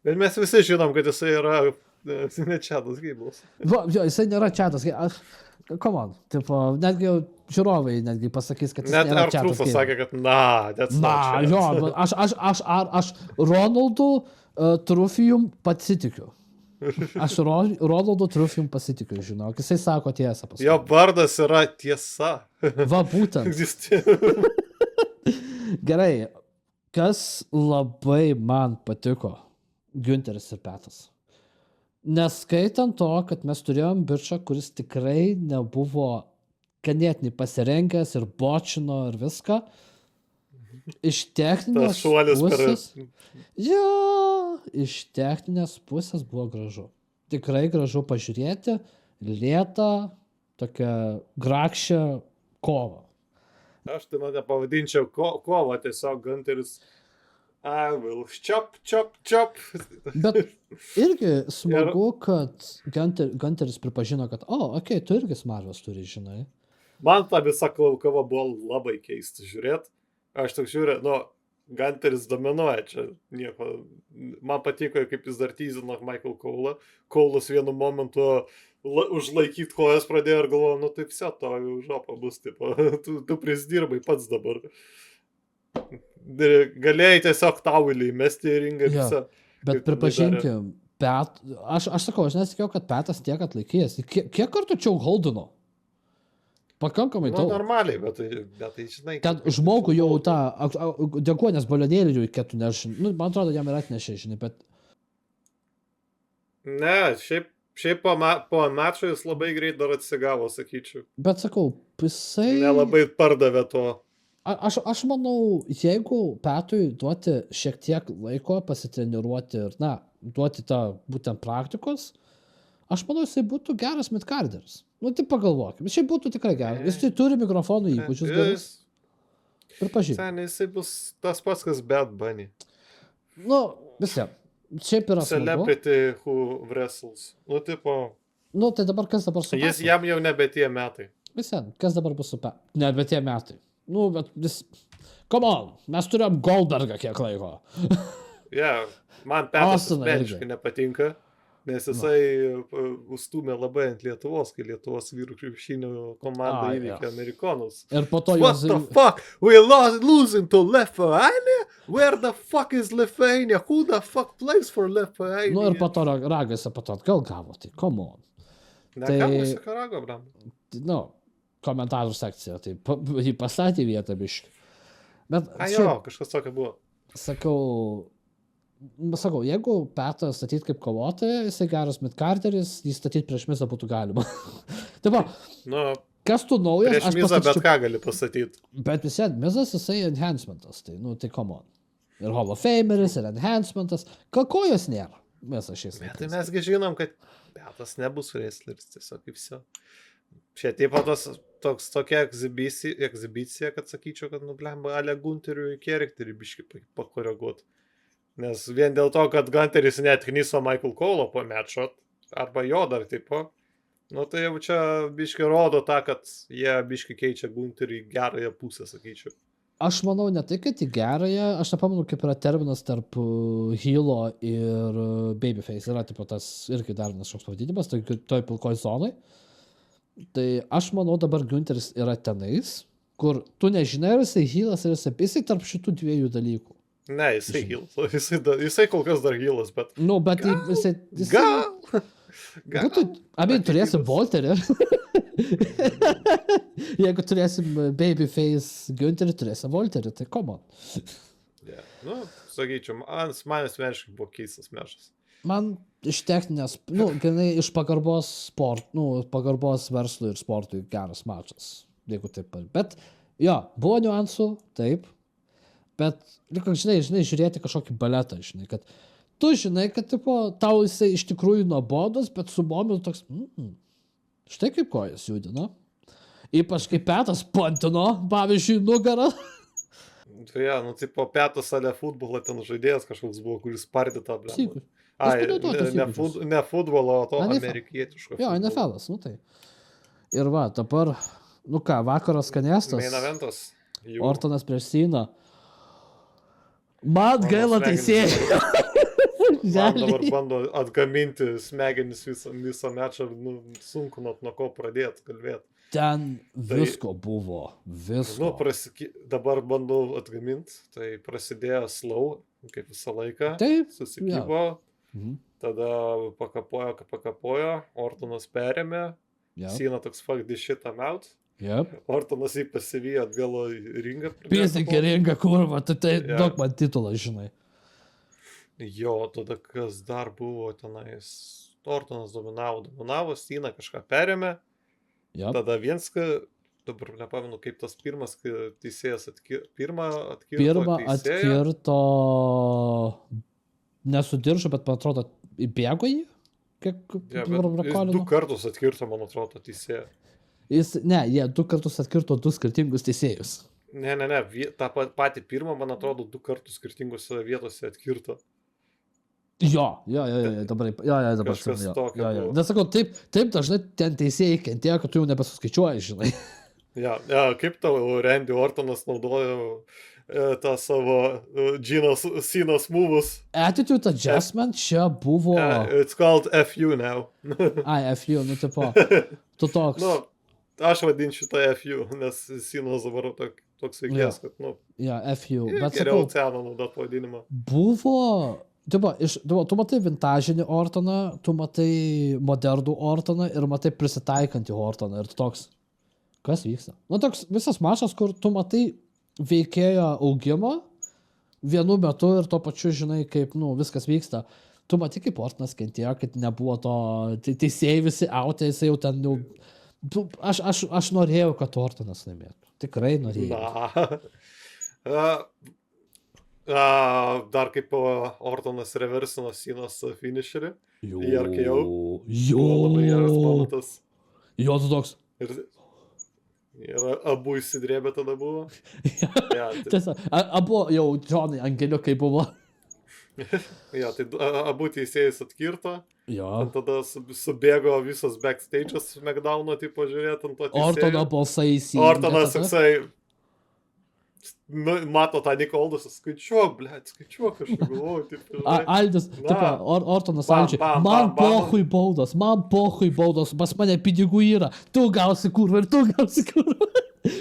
Bet mes visi žinom, kad jisai yra ne Chadas Gable'as. Jisai nėra Chadas Gable'as. Come on, tipo, netgi žiūrovai netgi pasakys, kad jis net nėra Chadas Gable'as. Net Artrufas sakė, kad that's not Chadas. Aš Ronaldu Trufijum pasitikiu. Aš Ronaldu Trufijum pasitikiu, žinau. Jisai sako tiesą. Jo vardas yra tiesa. Va, būtent. Gerai, kas labai man patiko, Günteris ir Petas. Neskaitant to, kad mes turėjom bičą, kuris tikrai nebuvo ganėtinai pasirengęs ir bočino ir viską. Iš techninės pusės... iš techninės pusės buvo gražu. Tikrai gražu pažiūrėti, lėtą, tokią grakščią kovą. Aš tai nepavadinčiau kovą, tiesiog Günteris chop. Bet irgi smagu, kad Günteris pripažino, kad okei, tu irgi smarvės turi, žinai. Man ta visa kova buvo labai keista žiūrėti. Aš tik žiūrėjau, Günteris dominuoja čia nieko. Man patiko, kaip jis dar tyzino Michael Cole'ą. Cole'as vienu momentu užlaikyti kojas pradėjo ir galvoju, taip visi to jau žopa bus, tipo, tu prisdirbai pats dabar. Galėjai tiesiog tauilį mesti į ringą visą. Bet pripažinkim, aš sakau, aš nesikėjau, kad Petas tiek atlaikys. Kiek kartų čia holdino? Pakankamai daug. Normaliai, bet tai žinai. Ten žmogų jau tą deguonės balionėlį jau reikėtų nešti. Man atrodo, jam ir atnešė, žinai, bet... Ne, šiaip po mačo jis labai greit dar atsigavo, sakyčiau. Bet sakau, jisai... Nelabai pardavė to. Aš manau, jeigu Petui duoti šiek tiek laiko pasitreniruoti ir, duoti tą būtent praktikos, aš manau, jisai būtų geras midcarderis. Tai pagalvokim. Šiaip būtų tikrai geras. Jis turi mikrofonų įgūdžius geras. Pripažinti. Seniai, jisai bus tas pats, kas Bad Bunny. Visiems. Šiaip yra smagu. Celebrity who wrestles. Tipo... Tai dabar kas dabar su Petu? Jam jau nebe tie metai. Visiems. Kas dabar bus su Petu? Nebe tie metai. Bet vis... Come on. Mes turėjom Goldbergą kiek laiko. Man Petas asmeniškai nepatinka. nes jisai užstūmė labai ant Lietuvos, kai Lietuvos vyrų krepšinio komanda įveikė Amerikonus. Ir po to What the fuck? We losing to Lithuania? Where the fuck is Lithuania? Who the fuck plays for Lithuania? Nu ir po to Ragas po to atgal gavo, tai come on. Negavo Rago, bram. Nu, komentarų sekcija, tai jį pastatė vietą biškį. Bet kažkas tokio buvo. Sakau, jeigu Petą statyt kaip kovotoją, jisai geras midcarteris, jį statyt prieš Mizą būtų galima. Taip, kas tu naujas? Prieš Mizą bet ką gali pastatyti. Bet visi Mizas, jisai enhancementas, tai come on. Ir Hall of Fameris, ir enhancementas. Ko jos nėra? Mes tai mesgi žinom, kad Petas nebus wrestleris, tiesiog kaip viso. Čia taip pat tokia egzibicija, kad sakyčiau, kad nublemba Ale Gunteriui charakterį biškį pakoreguot. Nes vien dėl to, kad Gunteris net knyso Michael Cole'o po matcho, arba jo dar tipo, nu tai jau čia biškį rodo tą, kad jie biškį keičia Gunterį į gerąją pusę, sakyčiau. Aš manau ne tai, kad į gerąją, aš nepamenu, kaip yra terminas tarp heelo ir babyface, yra tipo tas irgi dar vienas šoks pavadinimas, tai toj pilkoj zonai. Tai aš manau dabar Gunteris yra tenais, kur tu nežinai, ar jisai heelas, ar jisai tarp šitų dviejų dalykų. Ne, jisai heelas, jisai kol kas dar heelas, bet... Nu, bet jisai... Gal. Turėsim Volterį. Jeigu turėsim babyface Gunterį, turėsim Volterį, tai come on. Nu, sakyčiau, man asmeniškai buvo keistas mešas. Man iš techninės, iš pagarbos pagarbos verslui ir sportui geras mačas, jeigu taip pat. Bet, buvo niuansų, taip. Bet, žinai, žiūrėti kažkokį baletą, žinai, kad tu žinai, kad, tipo, tau jisai iš tikrųjų nuobodus, bet su momentu toks, štai kaip kojas judino. Ypač kaip Petas pantino, pavyzdžiui, nugarą. Tai tipo, Petas ale futbolo ten žaidėjas kažkoks buvo, kuris spardė tą blemą. Ne futbolo, o to amerikietiško. Jo, NFL'as, tai. Ir dabar, vakaras skanėstas. Main eventas. Ortonas prieš Syną. Man gaila teisėjai. Man dabar bando atgaminti smegenis visą mečą, sunku nuo ko pradėti kalbėti. Ten visko buvo, visko. Dabar bandau atgaminti, tai prasidėjo slow, kaip visą laiką. Taip. Susikybo, tada pakapojo, Ortonas perėmė, Syna toks fuck this shit I'm out. Yep. Ortonas jį pasivijo atgalo ringą. Pėsnikė ringą, kurva, tai daug man titulą, žinai. Jo, tada kas dar buvo tenais. Ortonas dominavo, Syna kažką perėmė. Yep. Tada dabar nepamenu, kaip tas pirmas teisėjas pirmą atkirto nesudiržo, bet man atrodo įbėgo jį. Jis 2 kartus atkirto, man atrodo, teisėją. Jie 2 kartus atkirto 2 skirtingus teisėjus. Ne, tą patį pirmą, man atrodo, 2 kartus skirtingose vietose atkirto. Jo, dabar. Kažkas tokio buvo. Nesakau, taip dažnai ten teisėjai kentėjo, kad tu jau nebesuskaičiuoji, žinai. Kaip tau Randy Ortonas naudojo tą savo Synos movus? Attitude adjustment čia buvo... It's called FU now. FU, tipo, tu toks... Aš vadinčiau tą FU, nes Synos dabar toks veikės, kad, FU. Geriau ceno naudot pavadinimą. Buvo, tu matai vintažinį Ortoną, tu matai modernų Ortoną ir matai prisitaikantį Ortoną. Ir tu toks, kas vyksta? Toks visas mačas, kur tu matai veikėjo augimą vienu metu ir tuo pačiu, žinai, kaip, viskas vyksta. Tu matai, kaip Ortonas kentėjo, kad nebuvo to teisėjai visi autė, jisai jau ten jau... Aš norėjau, kad Ortonas laimėtų. Tikrai norėjau. Dar kaip Ortonas reversino Synos finisherį. Jo. Labai geras momentas. Jo, tu toks. Ir abu įsidrėbė tada buvo. Tiesa, abu jau Džonai angeliukai buvo. Tai abu teisėjus atkirto. Jo. Tada subėgo visas backstage'as McDowno tipo žiūrėti ant to teisėjo. Ortono balsai įsijungė. Ortonas toksai... Nu, mato tą Nikoldus, skaičiuok, blėt, skaičiuok, aš galvoju, taip. Aldis, taip, Ortonas Aldžiai, bam, man bam, pohui baudos, pas mane pinigų yra, tu gausi kurvą ir tu gausi kurvą.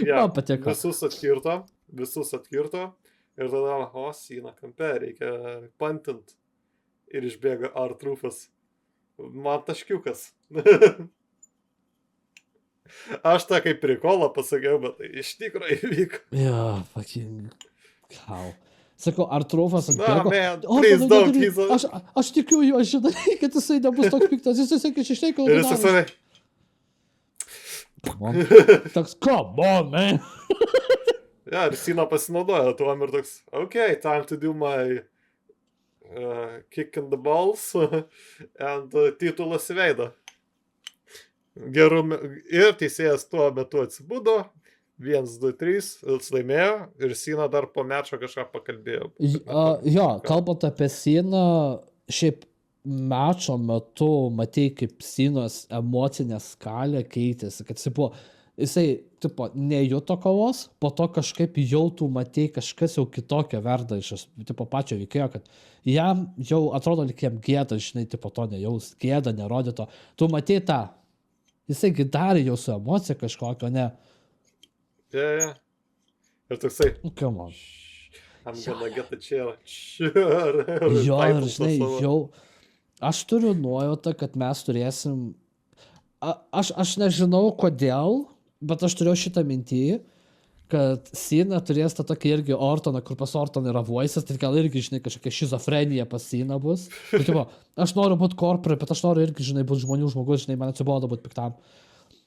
Ja, Man patiko. visus atkirto ir tada, Sina kampe, reikia pantint. Ir išbėga R-Trufas. Man taškiukas. Aš tą kaip prikolą pasakiau, bet tai iš tikrųjų įvyko. Ja, fucking how. Sakau, R-Trufas atbėgo. Please don't, aš tikiu juo, žinai, kad jisai nebus toks piktas. Jisai sakė, šeštai, kol ir jisai savai. Toks, come on, man. Ja, ir Sina pasinaudojo tuom ir toks, okay, time to do my kick in the balls and titulas į veidą. Geru, ir teisėjas tuo metu atsibudo, 1, 2, 3, jis laimėjo ir Sina dar po mečo kažką pakalbėjo. Jo, kalbant apie Siną, šiaip mečo metu matei, kaip Sinos emocinė skalė keitėsi, kad jisai tipo, nejuto kovos, po to kažkaip jau tu matei kažkas jau kitokio verda iš tipo, pačio veikėjo, kad jam jau atrodo lyg jam gėda, žinai, tipo to nejaus, gėda, nerodyto. Tu matei tą. Jisai darė jau su emocija kažkokio, ne? Yeah. Ir toksai. Come on. I'm gonna get the chair. Sure. Jo, ir žinai, jau. Aš turiu nuojautą, kad mes turėsim. Aš nežinau kodėl, bet aš turėjau šitą mintį, kad Sina turės tą tokį irgi Ortoną, kur pas Ortoną yra voices, tai gal irgi, žinai, kažkokia šizofrenija pas Sina bus. Tai, tipo, aš noriu būti korporai, bet aš noriu irgi, žinai, būti žmogus, žinai, man atsibodo būti piktam.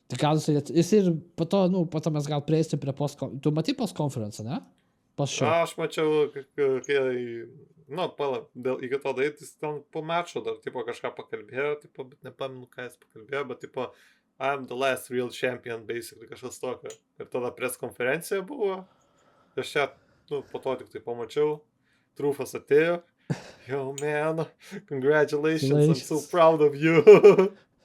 Tai gal jis ir po to mes gal prieisim prie tu matai post-conference, ne? Aš mačiau, kai, iki to daryti, jis ten po mečo dar, tipo, kažką pakalbėjo, tipo, bet nepamenu, ką jis pakalbėjo, bet, tipo, I'm the last real champion, basically, kažkas tokio. Ir tada press konferencija buvo. Aš čia, po to tik tai pamačiau. Trufas atėjo. Yo, man, congratulations, I'm so proud of you.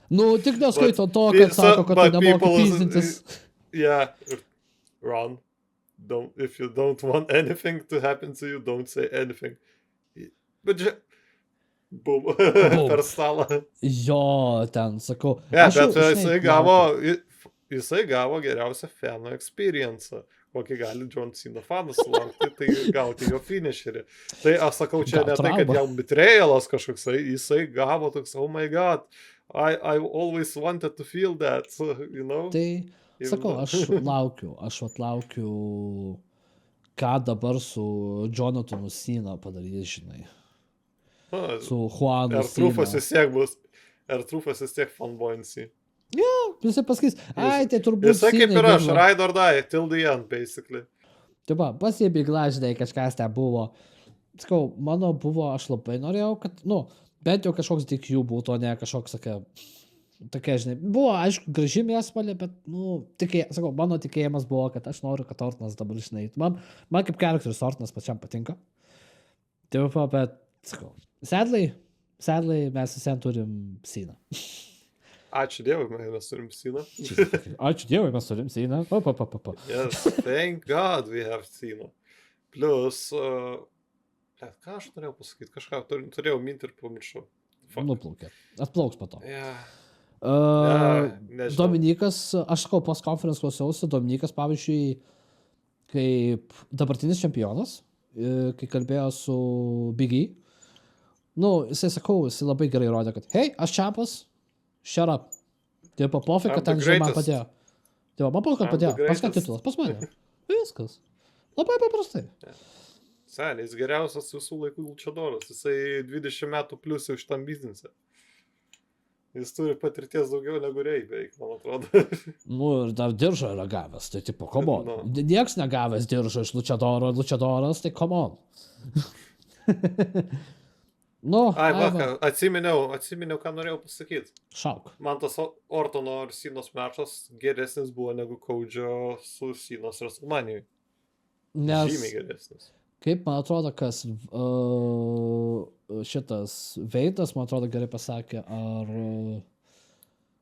Tik neskaito to, kad sako, kad tu nemoki pyzdintis. Yeah, Ron, if you don't want anything to happen to you, don't say anything. But Bum. Per stalą. Jo, ten, sakau. Bet jisai gavo geriausią fanų experience, kokį gali John Cena fanas sulaukti, tai gauti jo finisherį. Tai aš sakau, čia ne tai, kad jam betrayalas kažkoks, jisai gavo toks, oh my god, I always wanted to feel that, you know. Tai, sakau, aš laukiu, ką dabar su Jonathanu Cena padarys, žinai. Su Juanu Cena. Trufas vis tiek fanboinsi. Jo, jisai pasakys, tai turbūt jisai kaip ir aš, ride or die, till the end, basically. Taip, pasiebi glaždai, kažkas ten buvo. Sakau, mano buvo, aš labai norėjau, kad, bent jau kažkoks tik jų būtų, o ne kažkoks, tokia, žinai, buvo, aišku, graži mėsmalė, bet, sakau, mano tikėjimas buvo, kad aš noriu, kad Ortonas dabar išneitų. Man kaip charakteris Ortonas pačiam patinka. Taip, bet, sakau, sadly, mes visien turim Siną. Ačiū Dievui, mes turim Siną. Ačiū Dievui, mes turim Siną. Yes, thank God we have Siną. Plus, ką aš norėjau pasakyti, kažką turėjau mintį ir pamiršau. Nuplaukė. Atplauks po to. Nežinau. Dominikas, aš sakau, post-conference klausiausi, Dominikas, pavyzdžiui, kaip dabartinis čempionas, kai kalbėjo su Big E, jisai labai gerai rodė, kad hei, aš čempas, shut up. Tai papofai, kad ten žinai man padėjo. Tai man papofai, kad padėjo. Pas ką titulas? Pas mane. Viskas. Labai paprastai. Seniai, jis geriausias visų laikų lučiadoras. Jisai 20 metų plius jau šitam biznise. Jis turi patirties daugiau negu Rey, beveik, man atrodo. Ir dar diržą yra gavęs, tai tipo, come on. Nieks negavęs diržą iš lučiadoras, tai come on. Atsiminiau, ką norėjau pasakyti. Šauk. Man tas Ortono ir Sinos mečas geresnis buvo negu Kaudžio su Sinos WrestleManijoje. Žymiai geresnis. Kaip man atrodo, kas šitas Veidas, man atrodo, gerai pasakė, ar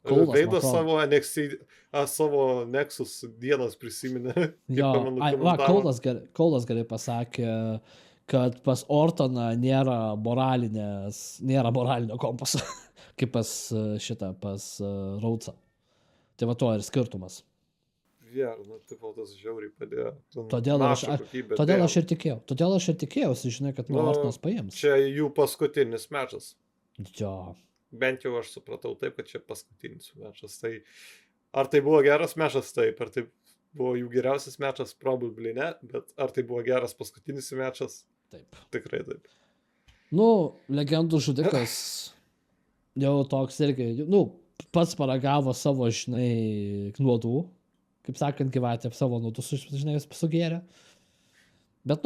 Kaunas, man Veidas atrodo. savo Nexus dienas prisiminė. kaip Jo, pamenu, va, komentavo. Kaulas gerai pasakė, kad pas Ortoną nėra moralinio kompaso, kaip pas pas Raudsą. Tai va to ir skirtumas. Tipo, tas žiauriai padėjo. Todėl aš ir tikėjau. Todėl aš ir tikėjausi, žinai, kad Ortonas paims. Čia jų paskutinis mečas. Jo. Bent jau aš supratau taip, kad čia paskutinis mečas. Tai ar tai buvo geras mečas? Taip. Ar tai buvo jų geriausias mečas? Probably ne. Bet ar tai buvo geras paskutinis mečas? Taip. Tikrai taip. Legendų žudikas jau toks irgi, pats paragavo savo, žinai, nuodų. Kaip sakant, gyvatė savo nuodus, žinai, sugėrė. Bet,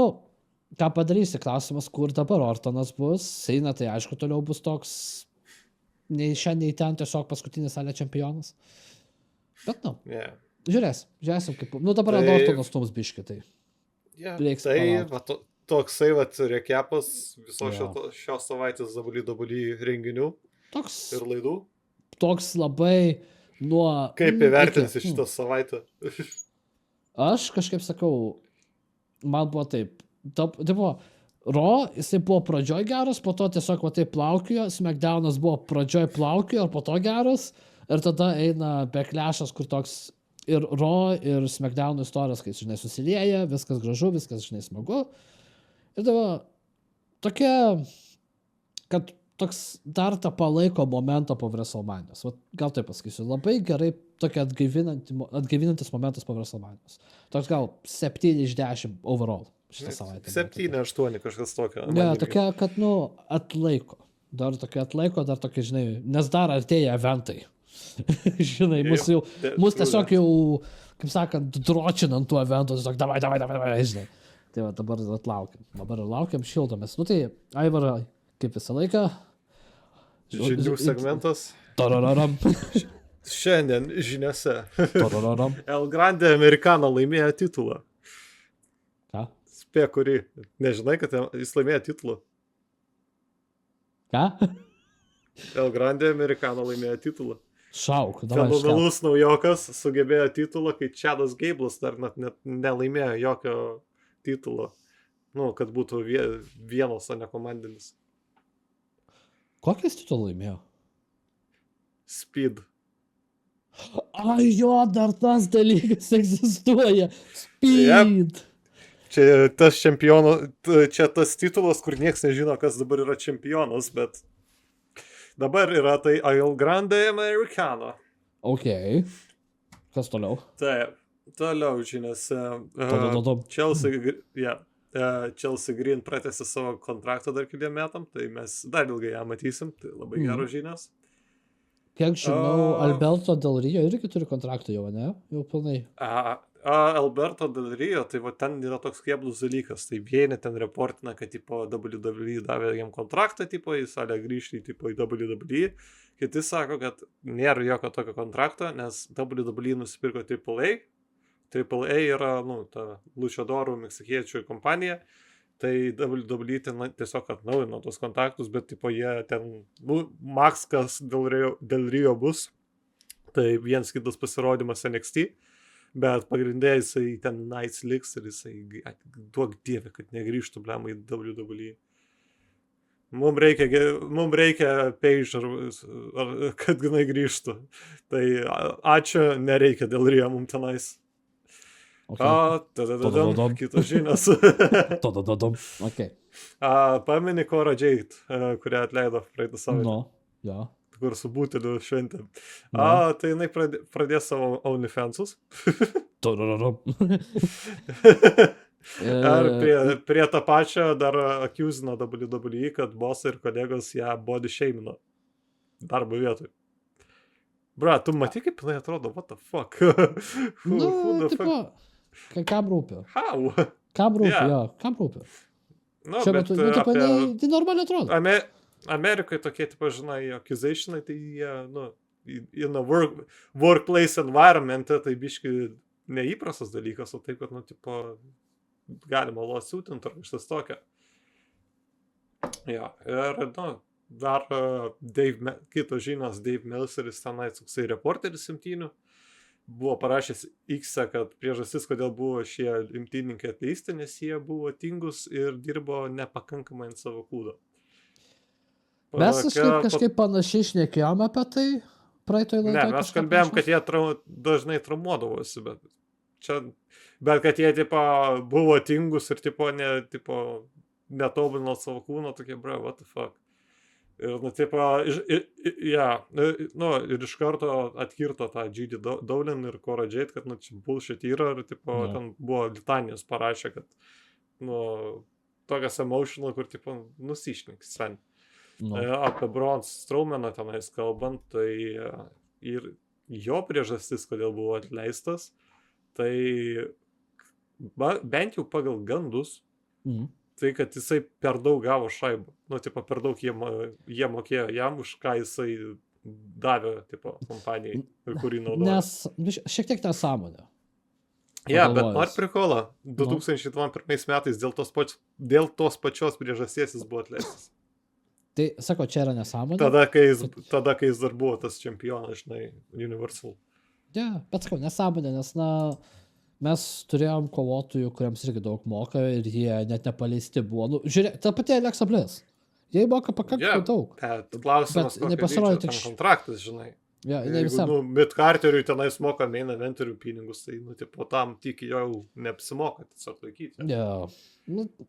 ką padarysi, klausimas, kur dabar Ortonas bus. Eina, tai aišku, toliau bus toks, nei šiandien ten tiesiog paskutinis salė čempionas. Bet, žiūrėsim, kaip... dabar Ortonas tums biški, tai... reiks palaukti. Toksai, rekepas viso šios savaitės WWE renginių ir laidų. Toks labai... Kaip įvertinsi šitą savaitę? Aš kažkaip sakau, man buvo taip. Raw, jisai buvo pradžioj geras, po to tiesiog taip plaukiojo, SmackDownas buvo pradžioj plaukiojo, ir po to geras, ir tada eina Backlash'as, kur toks ir Raw, ir SmackDown istorijos, kai, žinai, susilieja, viskas gražu, viskas, žinai, smagu. Ir dabar tokia, kad toks dar tą palaiko momentą po WrestleManios. Gal taip pasakysiu. Labai gerai tokia atgaivinantis momentas po WrestleManios. Toks gal 7 iš 10 overall šitą savaitę. 7-8 kažkas tokio. Ne, tokia, kad, atlaiko. Dar tokia, žinai, nes dar artėja eventai. Žinai, mus tiesiog jau, kaip sakant, dročinant tų eventų, tiesiog davai, žinai. Tai va, dabar laukiam, šildomės. Tai, Aivarai, kaip visą laiką. Žinių segmentas. Tarararam. Šiandien žiniose. Tarararam. El Grande Americano laimėjo titulą. Ką? Spėk, kurį. Nežinai, kad jis laimėjo titulą. Ką? El Grande Americano laimėjo titulą. Šauk. Fenomenalus naujokas sugebėjo titulą, kai Chadas Gablas dar net nelaimėjo jokio titulo. Kad būtų vienas, o ne komandinis. Kokias titulą laimėjo? Speed. Ai, jo, dar tas dalykas egzistuoja. Speed. Čia tas čempionas, čia tas titulas, kur nieks nežino, kas dabar yra čempionas, bet dabar yra tai El Grande Americano. Ok. Kas toliau? Taip, toliau žiniose. Chelsea Green pratęsė savo kontraktą dar keliem metam, tai mes dar ilgai ją matysim, tai labai geros žinios. Kiek žinau, Alberto Del Rio irgi turi kontraktą jau, ne? Jau pilnai. Alberto Del Rio, tai ten yra toks keblus dalykas, tai vieni ten reportina, kad WWE davė jam kontraktą, jis galėjo grįžti į WWE, kiti sako, kad nėra jokio tokio kontrakto, nes WWE nusipirko AAA. AAA yra, ta luchadorų meksikiečių kompanija, tai WWE tiesiog atnaujino tos kontaktus, bet jie ten, Makskas Del Rio bus, tai vienas kitas pasirodymas NXT, bet pagrindė jisai ten Nights liks ir jisai, duok dievė, kad negrįžtų blemą į WWE. Mums reikia Paige, kad jinai grįžtų. Tai ačiū, nereikia Del Rio mums tenais. Kitos žinios. Okay. Pameni Cora Jade, kurią atleido praeitą savaitę. Ja. Kur su būteliu šventėm. Tai jinai pradės savo OnlyFansus. Ar prie tą pačią dar accusino WWE, kad bosai ir kolegos ją body shamino darbo vietoj. Bra, tu matai, kaip jinai atrodo? What the fuck? Who the fuck? Kam rūpi? How? Kam rūpi, jo, kam rūpi? Šiuo metu, tai normaliai atrodo. Amerikoje tokie, žinai, accusationai, tai jie, in a workplace environment, tai biški neįprastas dalykas, o taip, kad, galima lawsuitinti ar kažkas tokio. Jo, ir, dar kitos žinios, Dave Meltzeris tenai, toksai reporteris imtynių, buvo parašęs X, kad priežastis, kodėl buvo šie imtynininkai atleisti, nes jie buvo tingus ir dirbo nepakankamai ant savo kūdo. Mes kažkaip panašiai šnekėjome apie tai praeitoj laidoje. Ne, mes kalbėjom, kad jie dažnai traumuodavosi, bet kad jie tipo, buvo tingus ir tipo, netobulino savo kūno, tokie, bro, what the fuck. Ir, ir iš karto atkirto tą G.D. Dowling ir Cora Jade, kad, čia bullshit yra, ir, tipo, ten buvo litanijos parašę, kad, tokias emotional, kur, tipo, nusišnik, sen. Apie Braun Strowmaną tenais kalbant, tai ir jo priežastis, kodėl buvo atleistas, tai bent jau pagal gandus, tai kad jisai per daug gavo šaibų. Per daug jie mokėjo jam, už ką jisai davė, kompanijai, kurį naudoja. Nes šiek tiek nesąmonė. Bet nori prikolą, 2021 metais dėl tos pačios priežasties jis buvo atleistas. Tai, sako, čia yra nesąmonė. Tada, kai jis dar buvo tas čempionas, žinai, Universal. Bet sakau, nesąmonė, nes, mes turėjom kovotojų, kuriems irgi daug moka ir jie net nepaleisti buvo. Žiūrėk, ta pati Alexa Bliss. Jie moka pakankamai daug. Bet klausimas, kokio dydžio ten kontraktas, žinai. Jeigu, mid-carteriui tenais moka main eventerių pinigus, tai, tam tik jau neapsimoka tiesiog laikyti.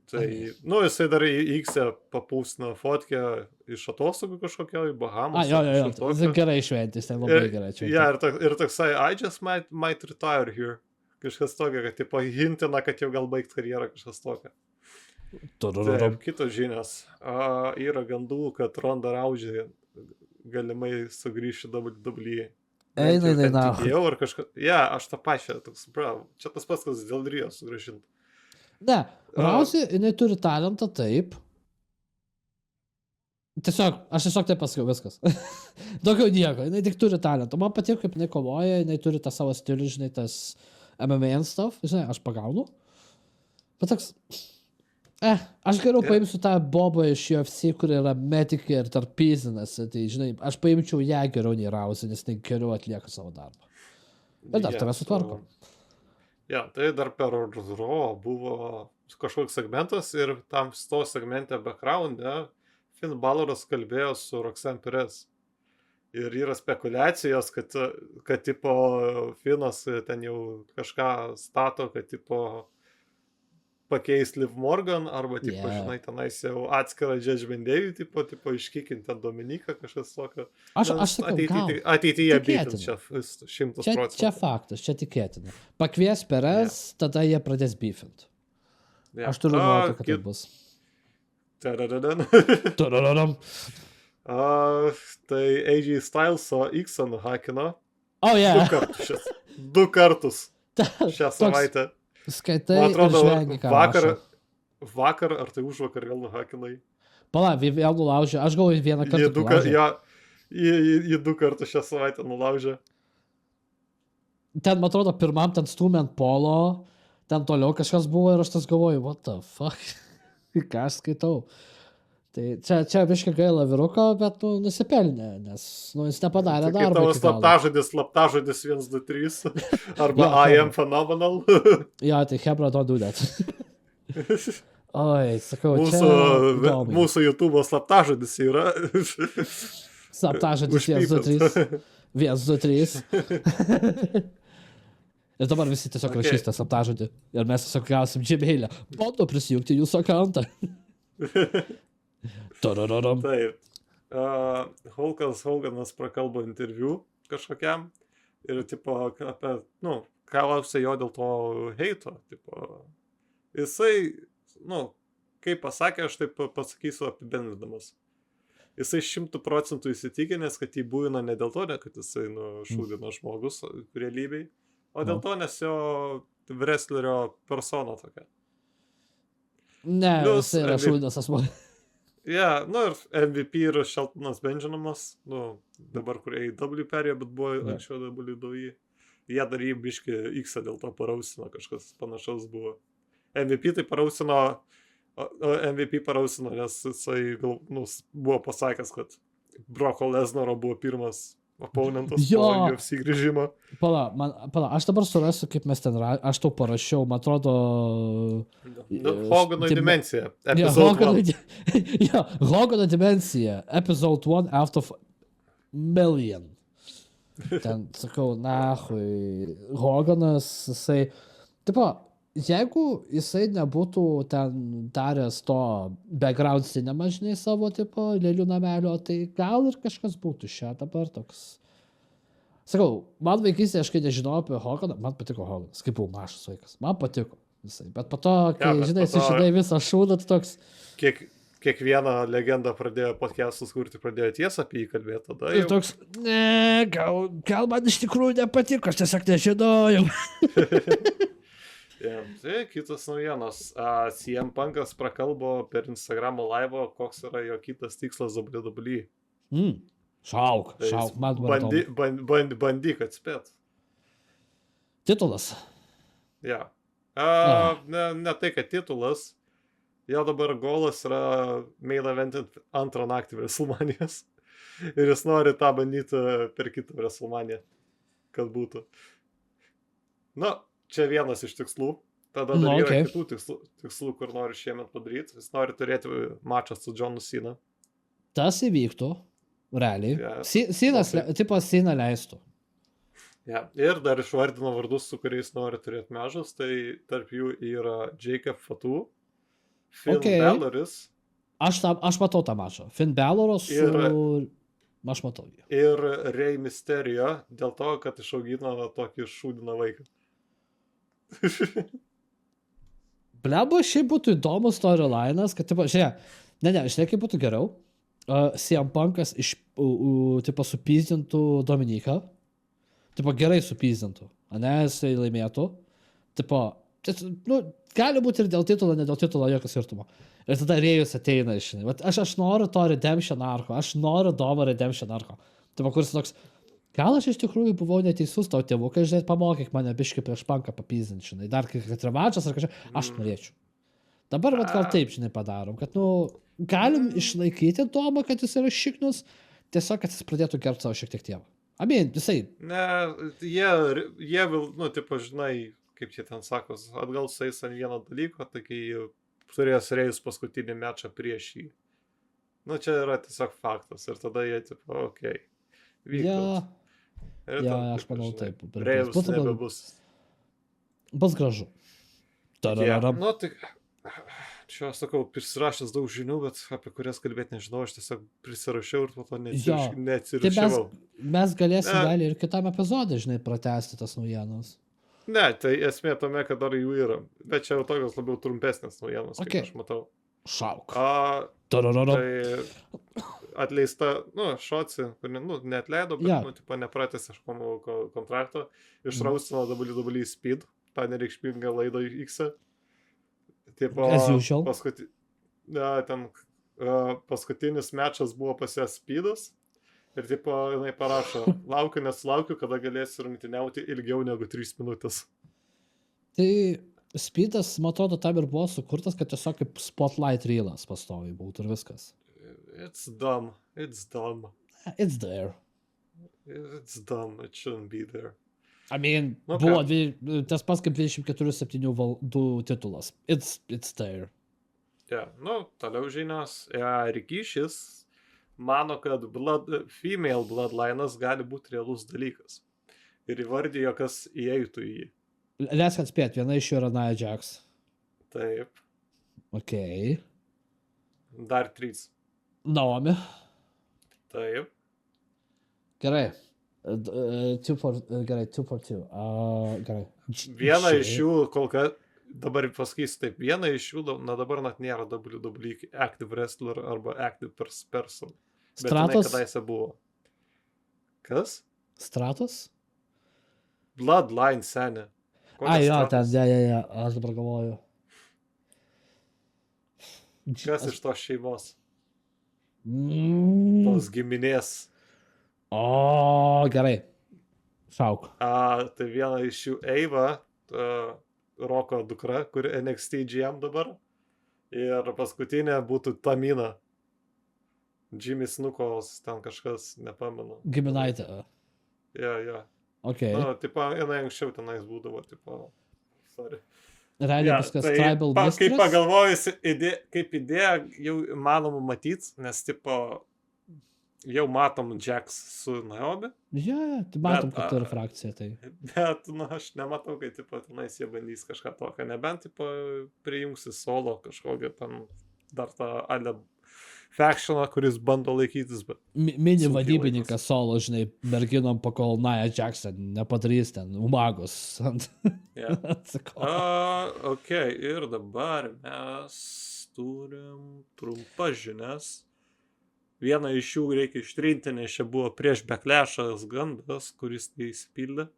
Tai, jisai dar į X papūstina fotkę iš atostogų kažkokio į Bahamas. Jo, gerai šventis, tai labai gerai šventis. Ir toksai, I just might retire here. Kažkas tokio, kad, hintina, kad jau gal baigt karjerą, kažkas tokio. Taip, kitos žinios. Yra gandų, kad Ronda Rousey galimai sugrįši WWE. Eina. Ar kažką. Aš tą pačią, toks, bravo. Čia tas pats, kas dėl Rio sugrįžinti. Ne, Rousey, jinai turi talentą, taip. Aš tiesiog taip pasakiau, viskas. Daugiau nieko, jinai tik turi talentą. Man patiko, kaip jinai kovoja, jinai turi tą savo stilių, žinai, tas MMA and stuff, žinai, aš pagaunu. Bet toks, aš geriau paimsiu tą bobą iš UFC, kur yra medikė ir tarpyzinasi, tai, žinai, aš paimčiau ją geriau nei Rousey, nes tai geriau atlieka savo darbą. Bet dar tave sutvarko. Tai dar per Raw buvo kažkoks segmentas ir tam to segmente background'e Finn Baloras kalbėjo su Roxanne Perez. Ir yra spekulacijos, kad tipo Finnas ten jau kažką stato, kad tipo pakeis Liv Morgan, arba tipo, žinai, tenais jau atskirą Judgment Day, tipo iškikinti ten Dominiką, kažkas tokio. Aš sakau, ateityje beatins čia 100%. Čia faktas, čia tikėtina. Pakvies Perez, tada jie pradės beefint. Aš turiu nuoto, kad tai bus. Tadadadam. Tai AJ Styleso X-a nuhakino. Du kartus šią savaitę. Skaitai, man atrodo, ir žvengi, ką rašo. vakar, ar tai užvakar vėl nuhakinai? Pala, vėl nulaužė. Aš galvoju, vieną kartą nulaužė. Jį 2 kartus šią savaitę nulaužė. Ten, man atrodo, pirmam ten stūmė ant polo, ten toliau kažkas buvo ir aš tas galvoju, what the fuck? Ką aš skaitau? Tai čia biškai gaila vyruko, bet nusipelnė, nes jis nepadarė darbą. Tai tavo slaptažodis 1, 2, 3, arba I am phenomenal. Tai Hebra, don't do that. Oi, sakau, mūsų YouTube slaptažodis yra. Slaptažodis 1, 2, 3. 1, 2, 3. Ir dabar visi tiesiog rašys tą slaptažodį. Ir mes tiesiog gausim Gmail'ą. Bando prisijungti jūsų akantą. Taip. Hulkas Hoganas prakalbo interviu kažkokiam ir tipo apie, klausia jo dėl to heito, tipo. Jisai, kaip pasakė, aš taip pasakysiu apibendrinamas. Jisai 100% įsitikinęs, kad jį buvina ne dėl to, kad jisai šūdino žmogus realybėj, o dėl to, nes jo wrestlerio persona tokia. Ne, jisai yra šūdinas asmo. Ir MVP yra Sheltonas Benjaminas, dabar kur AEW perėjo, bet buvo anksčiau WWE. Jie dar jį biškį X-a dėl to parausino, kažkas panašaus buvo. MVP tai parausino O MVP parausino, nes jisai buvo pasakęs, kad Broko Lesnaro buvo pirmas oponentas Jo. po UFC grįžimo. Pala, aš dabar surasiu, kaip mes ten, aš tau parašiau, man atrodo... Hogano dimensija. Hogano dimensija, episode 1 out of million. Ten, sakau, nahui, Hoganas, jisai, tipo, jeigu jisai nebūtų ten daręs to background cinema, žinai, savo, tipo, lėlių namelio, tai gal ir kažkas būtų čia dabar toks. Sakau, man vaikystėje, aš kai nežinojau apie Hoganą, man patiko Hoganas, kaip buvau mažas vaikas, man patiko visai, bet po to, kai, žinai, sužinai visą šūdą, tai toks... Kiekvieną legendą pradėjo podcastus kurti, pradėjo tiesą apie jį kalbėti tada. Ir toks, ne, gal man iš tikrųjų nepatiko, aš tiesiog nežinojau. Tai kitas naujienos. CM Punkas prakalbo per Instagramo live, koks yra jo kitas tikslas WWE. Šauk, man bandyk atspėt. Titulas. Ja. Ne tai, kad titulas. Jo dabar golas yra main eventint antrą naktį WrestleManias. Ir jis nori tą bandyti per kitą WrestleManią, kad būtų. Na, čia vienas iš tikslų. Tada dar yra kitų tikslų, kur nori šiemet padaryti. Jis nori turėti mačą su Johnu Cena. Tas įvyktų, realiai. Cena leistų. Ja. Ir dar išvardino vardus, su kuriais nori turėti mažas. Tai tarp jų yra Jacob Fatu. Finn Baloris. Aš matau tą mačą. Finn Baloras su... Aš matau jį. Ir Rey Mysterio dėl to, kad išaugino tokį šūdiną vaiką. Blebo, šiaip būtų įdomus storylinas, kad, tipo, žiūrėk, kaip būtų geriau. CM Punkas supyzdintų Dominiką. Tipo, gerai supyzdintų. Jisai laimėtų. Tipo, gali būti ir dėl titulo, ne dėl titulo, jokio skirtumo. Ir tada Rėjus ateina, žinai. Aš noriu to redemption arko, aš noriu Domo redemption arko. Taip, kuris toks, gal aš iš tikrųjų buvau neteisus tau tėvukai, žinai, pamokyk mane biškai prieš Punką papyzdinti, žinai. Dar kad revanšas ar kažką, aš norėčiau. Dabar gal taip, žinai, padarom, kad, galim išlaikyti Domą, kad jis yra šiknus, tiesiog, kad jis pradėtų gerbti savo šiek tiek tėvą. Jisai. Ne, jie tipo, žinai, kaip jie ten sako, atgal sais ant vieno dalyko, tai kai turės Rėjus paskutinį mečą prieš jį. Čia yra tiesiog faktas. Ir tada jie, tipo, okei. Ja, aš manau taip. Rėjus nebebus. Bus gražu. Tai, čia, sakau, prisirašęs daug žinių, bet apie kurias kalbėti nežinau, aš tiesiog prisirašiau ir po to neatsirašiau. Tai mes galėsim gali ir kitam epizodė, žinai, pratęsti tas naujienas. Ne, tai esmė tame, kad dar jų yra. Bet čia jau tokios labiau trumpesnės naujienos, kaip aš matau. Šauk. Tai atleista, Šoci, kur neatleido, bet, tipo, nepratęs aš manau kontrakto, išraustino WWE Speed, tą nereikšmingą laidą X-ą. Tipo, as usual. Paskutinis mečas buvo pas ją Speedas. Ir tipo, jinai parašo, laukiu, nesulaukiu, kada galėsiu rungtyniauti ilgiau negu 3 minutės. Tai Speedas, man atrodo, tam ir buvo sukurtas, kad tiesiog kaip spotlight reelas pastoviai būtų ir viskas. It's dumb. It's dumb. It's there. It's dumb. It shouldn't be there. Buvo tas pats kaip 24/7 titulas. It's there. Toliau žinios. Rikišis mano, kad female bloodline'as gali būti realus dalykas. Ir įvardijo, kas įeitų į jį. Leisk atspėti, viena iš jų yra Nia Jax. Taip. Ok. Dar 3. Naomi. Taip. Gerai. 2 for 2. Gerai. Viena iš jų kol kas, dabar pasakysiu taip, viena iš jų, dabar net nėra WWE active wrestler arba active person. Stratos? Bet kadaise buvo. Kas? Stratos? Bloodline senė. Ten, aš dabar galvoju. Kas iš tos šeimos? Tos giminės. Gerai. Šauk. Tai viena iš jų Eiva, Roko dukra, kur NXT GM dabar. Ir paskutinė būtų Tamina. Jimmy Snukos, ten kažkas, nepamenu. Giminaitė. Jo. Ok. Nu, tipo, jinai anksčiau tenais būdavo, tipo, sorry. Realiai viskas tribal Kaip mistress. pagalvojus, kaip idėja jau įmanoma matyti, nes, tipo, jau matom Jax su Naomi. Ja, tai matom, kad turi frakciją, tai. Bet, aš nematau, kad, tipo, tenais jie bandys kažką tokio, nebent, tipo, prijungsi solo kažkokią ten dar tą ale factioną, kuris bando laikytis, bet... Mini vadybininkas solo, žinai, merginom pakol Nia Jackson nepadarys ten umagos. Ok, ir dabar mes turim trumpas žinias. Vieną iš jų reikia ištrinti, nes čia buvo prieš Backlash'as gandas, kuris neįsipildė.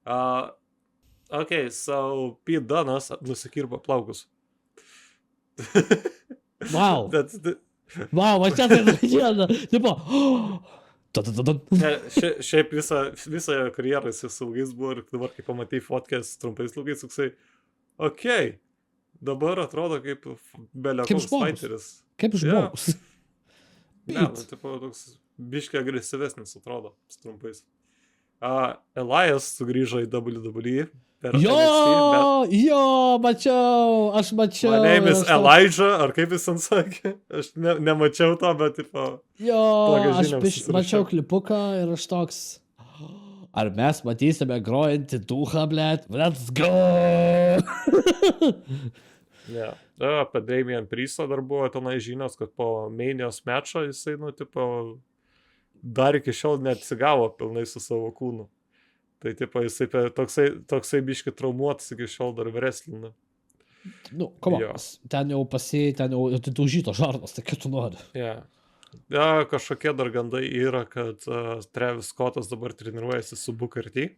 Ok, so Pete Dunnas nusikirpo plaukus. Wow. Wow, aš čia tai žinau. Tipo, Šiaip visą karjerą jis ilgais buvo ir dabar, kai pamatai fotkės trumpais ilgais, toksai, ok, dabar atrodo kaip belekoks fighteris. Kaip žmogus. Ne, tipo, toks biškai agresyvesnis atrodo, su trumpais. Elias sugrįžo į WWE. Jo, mačiau, aš mačiau. My name is Elijah, ar kaip jis ant sakė? Aš nemačiau to, bet, tipo... Jo, aš mačiau klipuką ir aš toks... Ar mes matysime grojantį duchą, blėt? Let's go! Yeah. Apie Damian Priestą dar buvo tenai žinios, kad po Manijos mečo jisai, nu, tipo, dar iki šiol neatsigavo pilnai su savo kūnu. Tai, tipo, jisai toksai biški traumuotas iki šiol dar wrestlina. Nu, komas, ten jau atidužyto žarnos, tai kaip tu nori. Yeah. Kažkokie dar gandai yra, kad Travis Scottas dabar treniruojasi su Booker T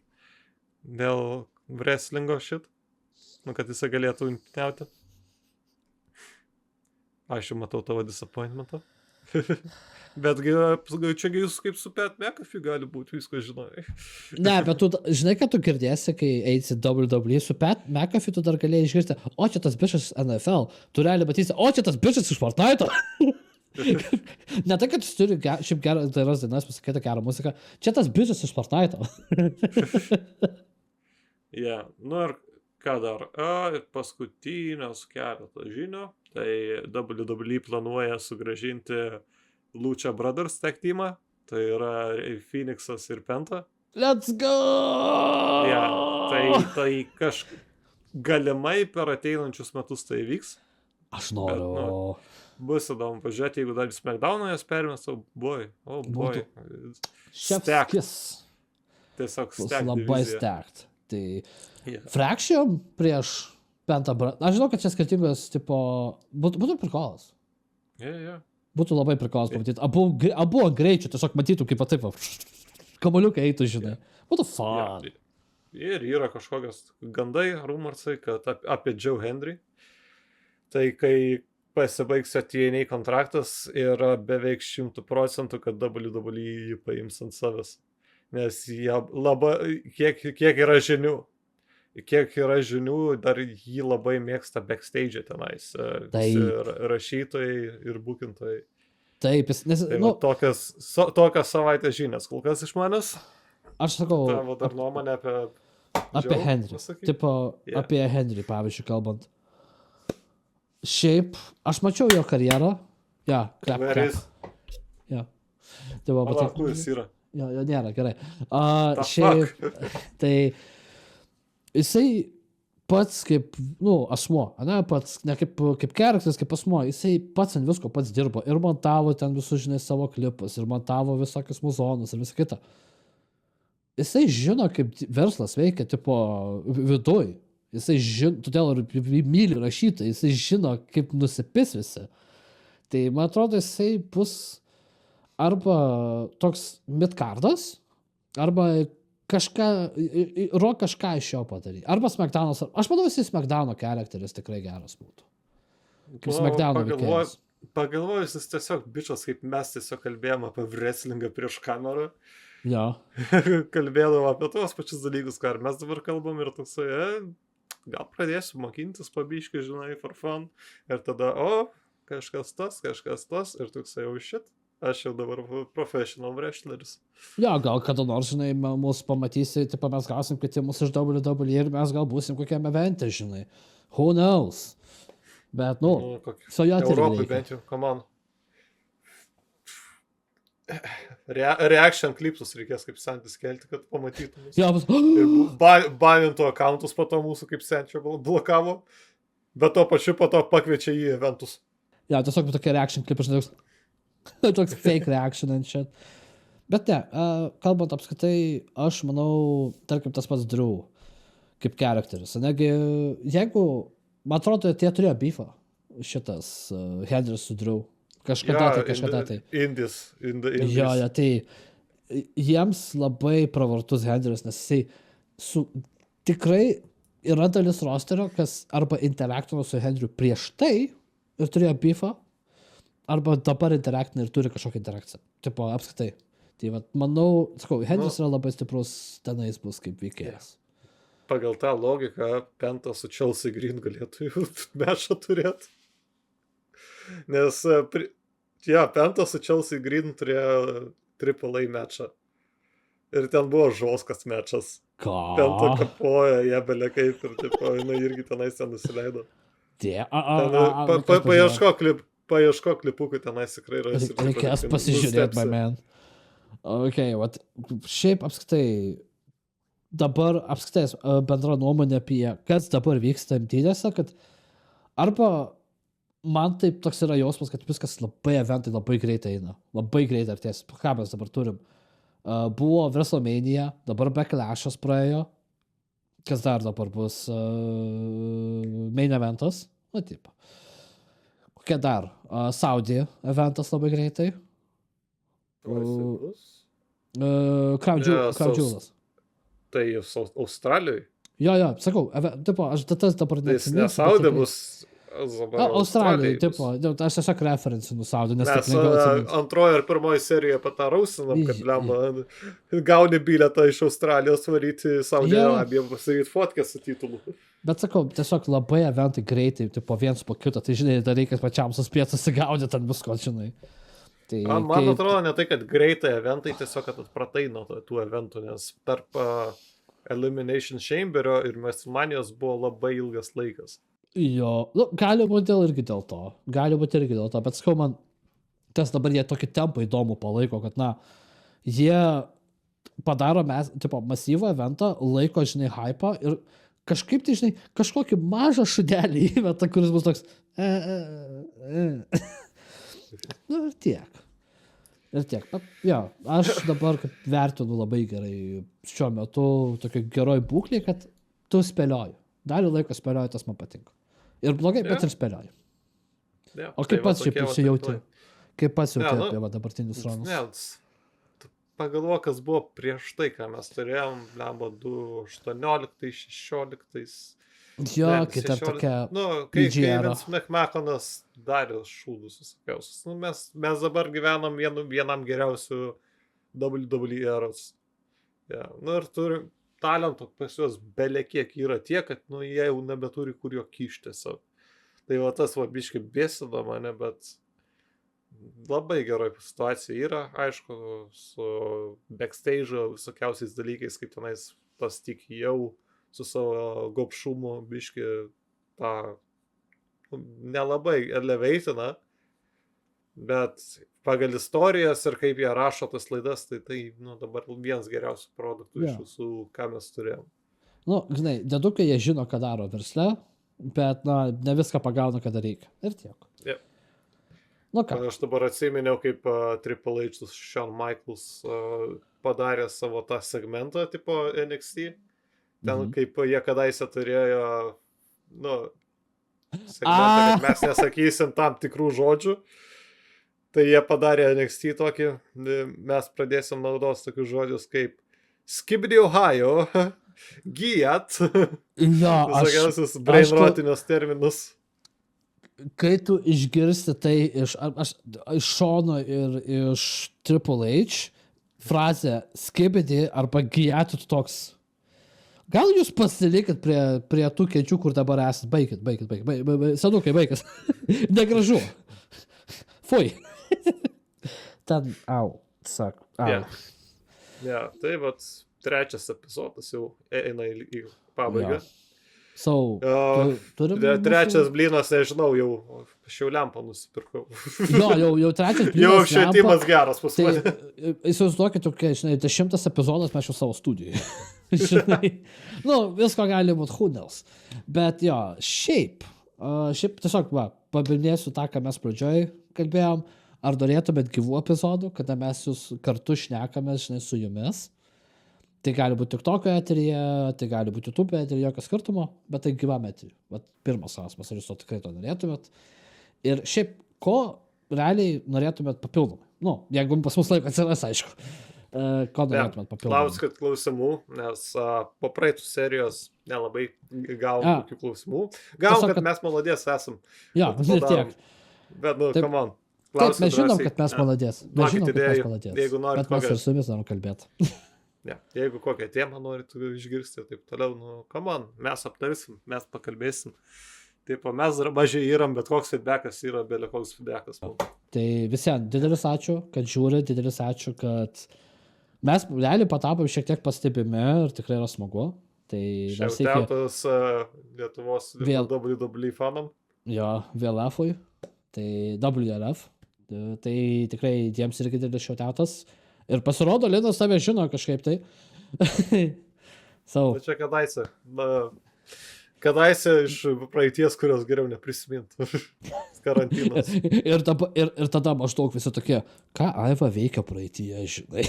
dėl wrestlingo shit. Nu, kad jisai galėtų imtiniauti. Aš jau matau tavo disappointmentą. Bet čiagi jūs kaip su Pat McAfee gali būti, visko žinai. Ne, bet tu, žinai, kad tu girdėsi, kai eisi WWE su Pat McAfee, tu dar galėjai išgirsti, o čia tas bišas NFL, tu realiai matysi, o čia tas bišas iš Fortnite'o. Ne tai, kad jis turi šiaip geras dainas, pasakyta gerą muziką, čia tas bišas iš Fortnite'o. Yeah. Nu ir ką dar? Paskutinės keletą žinių. Tai WWE planuoja sugrąžinti Lucha Brothers tag teamą. Tai yra Phoenixas ir Penta. Let's go! Yeah. Tai galimai per ateinančius metus tai vyks. Aš noriu. Bet, nu, bus įdomu pažiūrėti, jeigu dar SmackDown'o jas permės, oh boy. Stacked. Tiesiog bus stacked labai divizija. stacked. Tai Fraction prieš Penta Brothers. Aš žinau, kad čia skirtingos, tipo, būtų prikolas. Yeah. Būtų labai prikolas pamatyti. Abu ant greičių, tiesiog matytų, kaip taip, kamaliukai eitų, žinai. Būtų fun. Ir yra kažkokios gandai, rumorsai, kad apie Joe Hendry. Tai kai pasibaigs TNA kontraktas, yra beveik 100%, kad WWE jį paims ant savęs. Nes jie labai, kiek yra žinių. Dar jį labai mėgsta backstage tenais. Ir rašytojai, ir bukintojai. Taip, nes... Tai tokias savaitės žinias. Kol kas iš manęs. Aš sakau... Tavo dar nuomonė apie Henry. Tipo, apie Henry, pavyzdžiui, kalbant. Šiaip, aš mačiau jo karjerą. Krep. Kur jis yra? Jo, nėra, gerai. Šiaip, tai jisai pats kaip, asmuo, ne pats, ne kaip charakteris, kaip asmuo, jisai pats ant visko pats dirbo ir montavo ten visus, žinai, savo klipus, ir montavo visokius muzonus ir visą kitą. Jisai žino, kaip verslas veikia, tipo, viduj. Jisai žino, todėl ir myli rašytą, jisai žino, kaip nusipis visi. Tai, man atrodo, jisai bus arba toks midcardas, arba kažką iš jo padaryti. Arba SmackDown'as. Aš manau, jisai SmackDown'o charakteris tikrai geras būtų. Kaip SmackDown'o veikėjas. Pagalvojus, jis tiesiog bičas, kaip mes tiesiog kalbėjome apie wrestlingą prieš kamerą. Jo. Kalbėdavo apie tuos pačius dalykus, ką ir mes dabar kalbam ir toksai, gal pradėsiu mokintis pabiškai, žinai, for fun. Ir tada, kažkas tas, ir toksai jau shit. Aš jau dabar professional wrestleris. Jo, gal kada nors, žinai, mūsų pamatysi, tipo, mes gausim kiti mūsų iš WWE ir mes gal būsim kokiam evente, žinai. Who knows? Bet, svajoti Europai reikia. bent jau, come on. Reaction klipsus reikės kaip sentis kelti, kad pamatytum. Jo, Ir banintų akauntus po to mūsų kaip senčio blokavo, bet to pačiu po to pakviečia į eventus. Jo, tiesiog tokia reaction klip, žinai, toks fake reaction and shit. Bet ne, kalbant apskritai, aš manau, tarkim, tas pats Drew, kaip charakteris. Negi, jeigu, man atrodo, tie turėjo beefą, šitas Hendris su Drew. Kažkada tai. Indis. Jo, tai jiems labai pravartus Hendris, nes jisai tikrai yra dalis rosterio, kas arba interaktino su Hendriu prieš tai ir turėjo beefą, arba dabar interaktina ir turi kažkokią interakciją. Tipo, apskritai. Tai vat, manau, sakau, Hendris yra labai stiprus, tenais bus kaip veikėjas. Pagal tą logiką, Penta su Chelsea Green galėtų jau mečą turėti. Nes, Penta su Chelsea Green turėjo AAA mečą. Ir ten buvo žoskas mečas. Ką? Penta kapoja, jie belia kaip ir tipo, jinai irgi tenais ten nusileido. Paieško klipukų tenais tikrai rasi. Reikės pasižiūrėti, my man. Ok, vat, šiaip apskritai, dabar apskritai bendra nuomonė apie kas dabar vyksta imtynėse, kad arba man taip toks yra jausmas, kad viskas eventai labai greitai eina. Labai greitai artės. Ką mes dabar turim? Buvo WrestleMania, dabar Backlash'as praėjo. Kas dar dabar bus? Main eventas. Na, taip. Kokia dar? Saudi eventas labai greitai. Crown Jewels. Tai Australijoje? Jo, sakau, tipo, aš datas dabar neatsimenu. Nes Saudi bus... Australijai, tipo, aš tiesiog referencinu Saudi, nes mes antroje ir pirmoje serijoje patarausinav, kad lemba gauni bilietą iš Australijos varyti Saudi Arabiją, pasiryti fotkę su titulu. Bet sakau, tiesiog labai eventai greitai, tipo, viens po kito, tai žinai, dar reikia pačiam suspėti susigaudyti ant visko, žinai. Tai, man atrodo ne tai, kad greitai eventai, tiesiog, kad atpratai nuo tų eventų, nes tarp Elimination Chamberio ir WrestleManios buvo labai ilgas laikas. Jo, gali būti irgi dėl to, bet sakau, man tas dabar jie tokį tempą įdomų palaiko, kad, jie padaro masyvų eventą, laiko, žinai, hypą ir kažkaip, tai, žinai, kažkokį mažą šudelį įmeta, kuris bus toks ir tiek. Bet, jo, aš dabar vertinu labai gerai šiuo metu tokio geroj būklė, kad tu spėlioji. Dalį laiko spėlioji, tas man patinka. Ir blogai, bet ir spėlioji. O kaip pats šiaip įsijauti? Kaip pats jauti apie dabartinius ranus? Pagalvo, kas buvo prieš tai, ką mes turėjom, lemba 2018, 2016. Jo, kita tokia... Kai Vince McMahonas darė šūdus visokiausius. Mes dabar gyvenam vienam geriausių WWE eros. Ir turim talento pas juos belekiek yra tiek, kad jie jau nebeturi kur jo kišti savo. Tai tas biškai bėsina mane, bet labai gerai situacija yra, aišku, su backstage visokiausiais dalykais, kaip tenais tas tik jau su savo gobšumu biškai tą nelabai eleveitina, bet pagal istorijas ir kaip jie rašo tas laidas, tai dabar vienas geriausių produktų iš visų, ką mes turėjom. Žinai, dėdukai jie žino, ką daro versle, bet, ne viską pagauna, kada reikia. Ir tiek. Yeah. Ką? Aš dabar atsiminiau, kaip Triple H su Shawn Michaels padarė savo tą segmentą, tipo NXT. Ten, kaip jie kadaise turėjo, segmentą, kad mes nesakysim tam tikrų žodžių. Tai jie padarė NXT tokį, mes pradėsim naudos tokius žodžius kaip Skibidi Ohio, Gijat, visokiausius brainrotinius terminus. Kai tu išgirsti tai iš Šono ir iš Triple H, frazę Skibidi arba Gijat, tu toks, Gal jūs pasilikit prie tų kėdžių, kur dabar esat. Baikit. Senukai, baikas. Negražu. Fui. Ten, sako. Ja, tai vat 3 epizodas jau eina į pabaigą. Trečias blynas, nežinau, jau šiauliampą nusipirkau. Jau trečias blynas. Jau apšvietimas geras pas mane. Įsivaizduokit, žinai, 10 epizodas mes jau savo studijoje. Žinai, visko gali būti hūdels. Bet jo, šiaip tiesiog, paminėsiu tą, ką mes pradžioj kalbėjom, ar norėtumėt gyvų epizodų, kada mes jūs kartu šnekame, žinai, su jumis. Tai gali būti TikTok eteryje, tai gali būti YouTube eteryje, jokio skirtumo, bet tai gyvam eteryje. Vat pirmas klausimas, ar jūs to tikrai to norėtumėt. Ir šiaip, ko realiai norėtumėt papildomai? Jeigu pas mus laiko atsiras, aišku. Ko norėtumėt papildomai? Klauskit klausimų, nes po praeitų serijos nelabai gavom tokių klausimų. Gavom, kad mes maladės esam. Jo, ir tiek. Bet, come on. Taip, mes žinom, kad mes maladės. Mes žinom, kad mes maladės. Bet mes ir su jumis norim kalbėti. Ja, jeigu kokią temą norit išgirsti ir taip toliau, come on, mes aptarsim, mes pakalbėsim. Taip, mes mažiai įram, bet koks feedbackas yra, belė koks feedbackas. Tai visiems didelis ačiū, kad žiūri, didelis ačiū, kad mes realiai patapom šiek tiek pastebimi ir tikrai yra smagu. Tai šiautautas Lietuvos WWE fanam. Jo, VLF-ui, tai WLF. Tai tikrai jiems irgi didelis šiautautas. Ir pasirodo, Linas tave žino kažkaip tai. Čia kadaise iš praeities, kurios geriau neprisimintų. Karantinas. Ir tada maždaug visi tokie, ką Aiva veikia praeityje, žinai.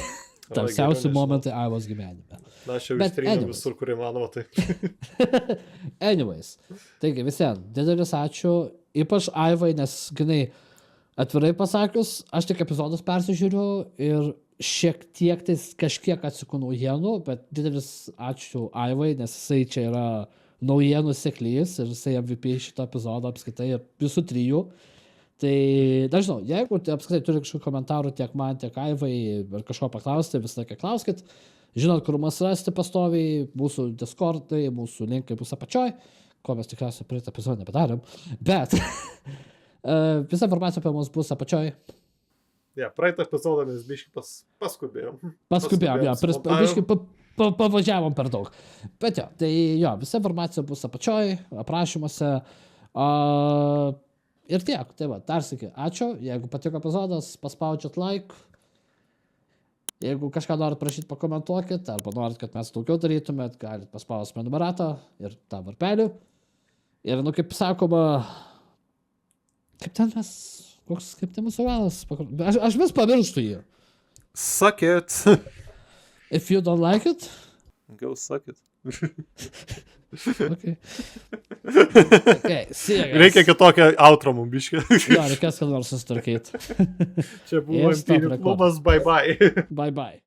Tamsiausi momentai Aivos gyvenime. Na, aš jau ištryniau visur, kur įmanoma tai. Anyways. Taigi visiems, didelis ačiū. Ypač Aivai, nes, gynai, atvirai pasakius, aš tik epizodus persižiūriu ir šiek tiek tai kažkiek atsikų naujienų, bet didelis ačiū Aivai, nes jisai čia yra naujienų seklys ir jisai MVP šito epizodo apskaitai ir visų 3. Tai, nežinau, jeigu apskaitai turi kažkokių komentarų tiek man, tiek Aivai ir kažko paklausti, visą laiką klauskit. Žinot, kur mus rasti pastoviai, mūsų Discordai, mūsų linkai bus apačioj, ko mes tikriausiai praeitą epizodą nepadarėm, bet visa informacija apie mus bus apačioj. Ja, praeitą epizodą mes biškai paskubėjom. Biškai pavažiavom per daug. Bet jo, tai jo, visa informacija bus apačioj, aprašymuose. Ir tiek, tai va, dar sykį, ačiū. Jeigu patiko epizodas, paspaudžiat like. Jeigu kažką norit prašyti, pakomentuokit, arba norit, kad mes daugiau darytumėt, galit paspausti prenumeratą ir tą varpelį. Ir, kaip sakoma, kaip ten mes... Kaip tai mūsų valas? Aš vis pamirštu jį. Suck it. If you don't like it? Go suck it. Okay, see you guys. Reikia kitokio outro mum biškį. Jo, reikės kad nors susitvarkyti. Čia buvo Imperijų klubas, bye bye. Bye bye.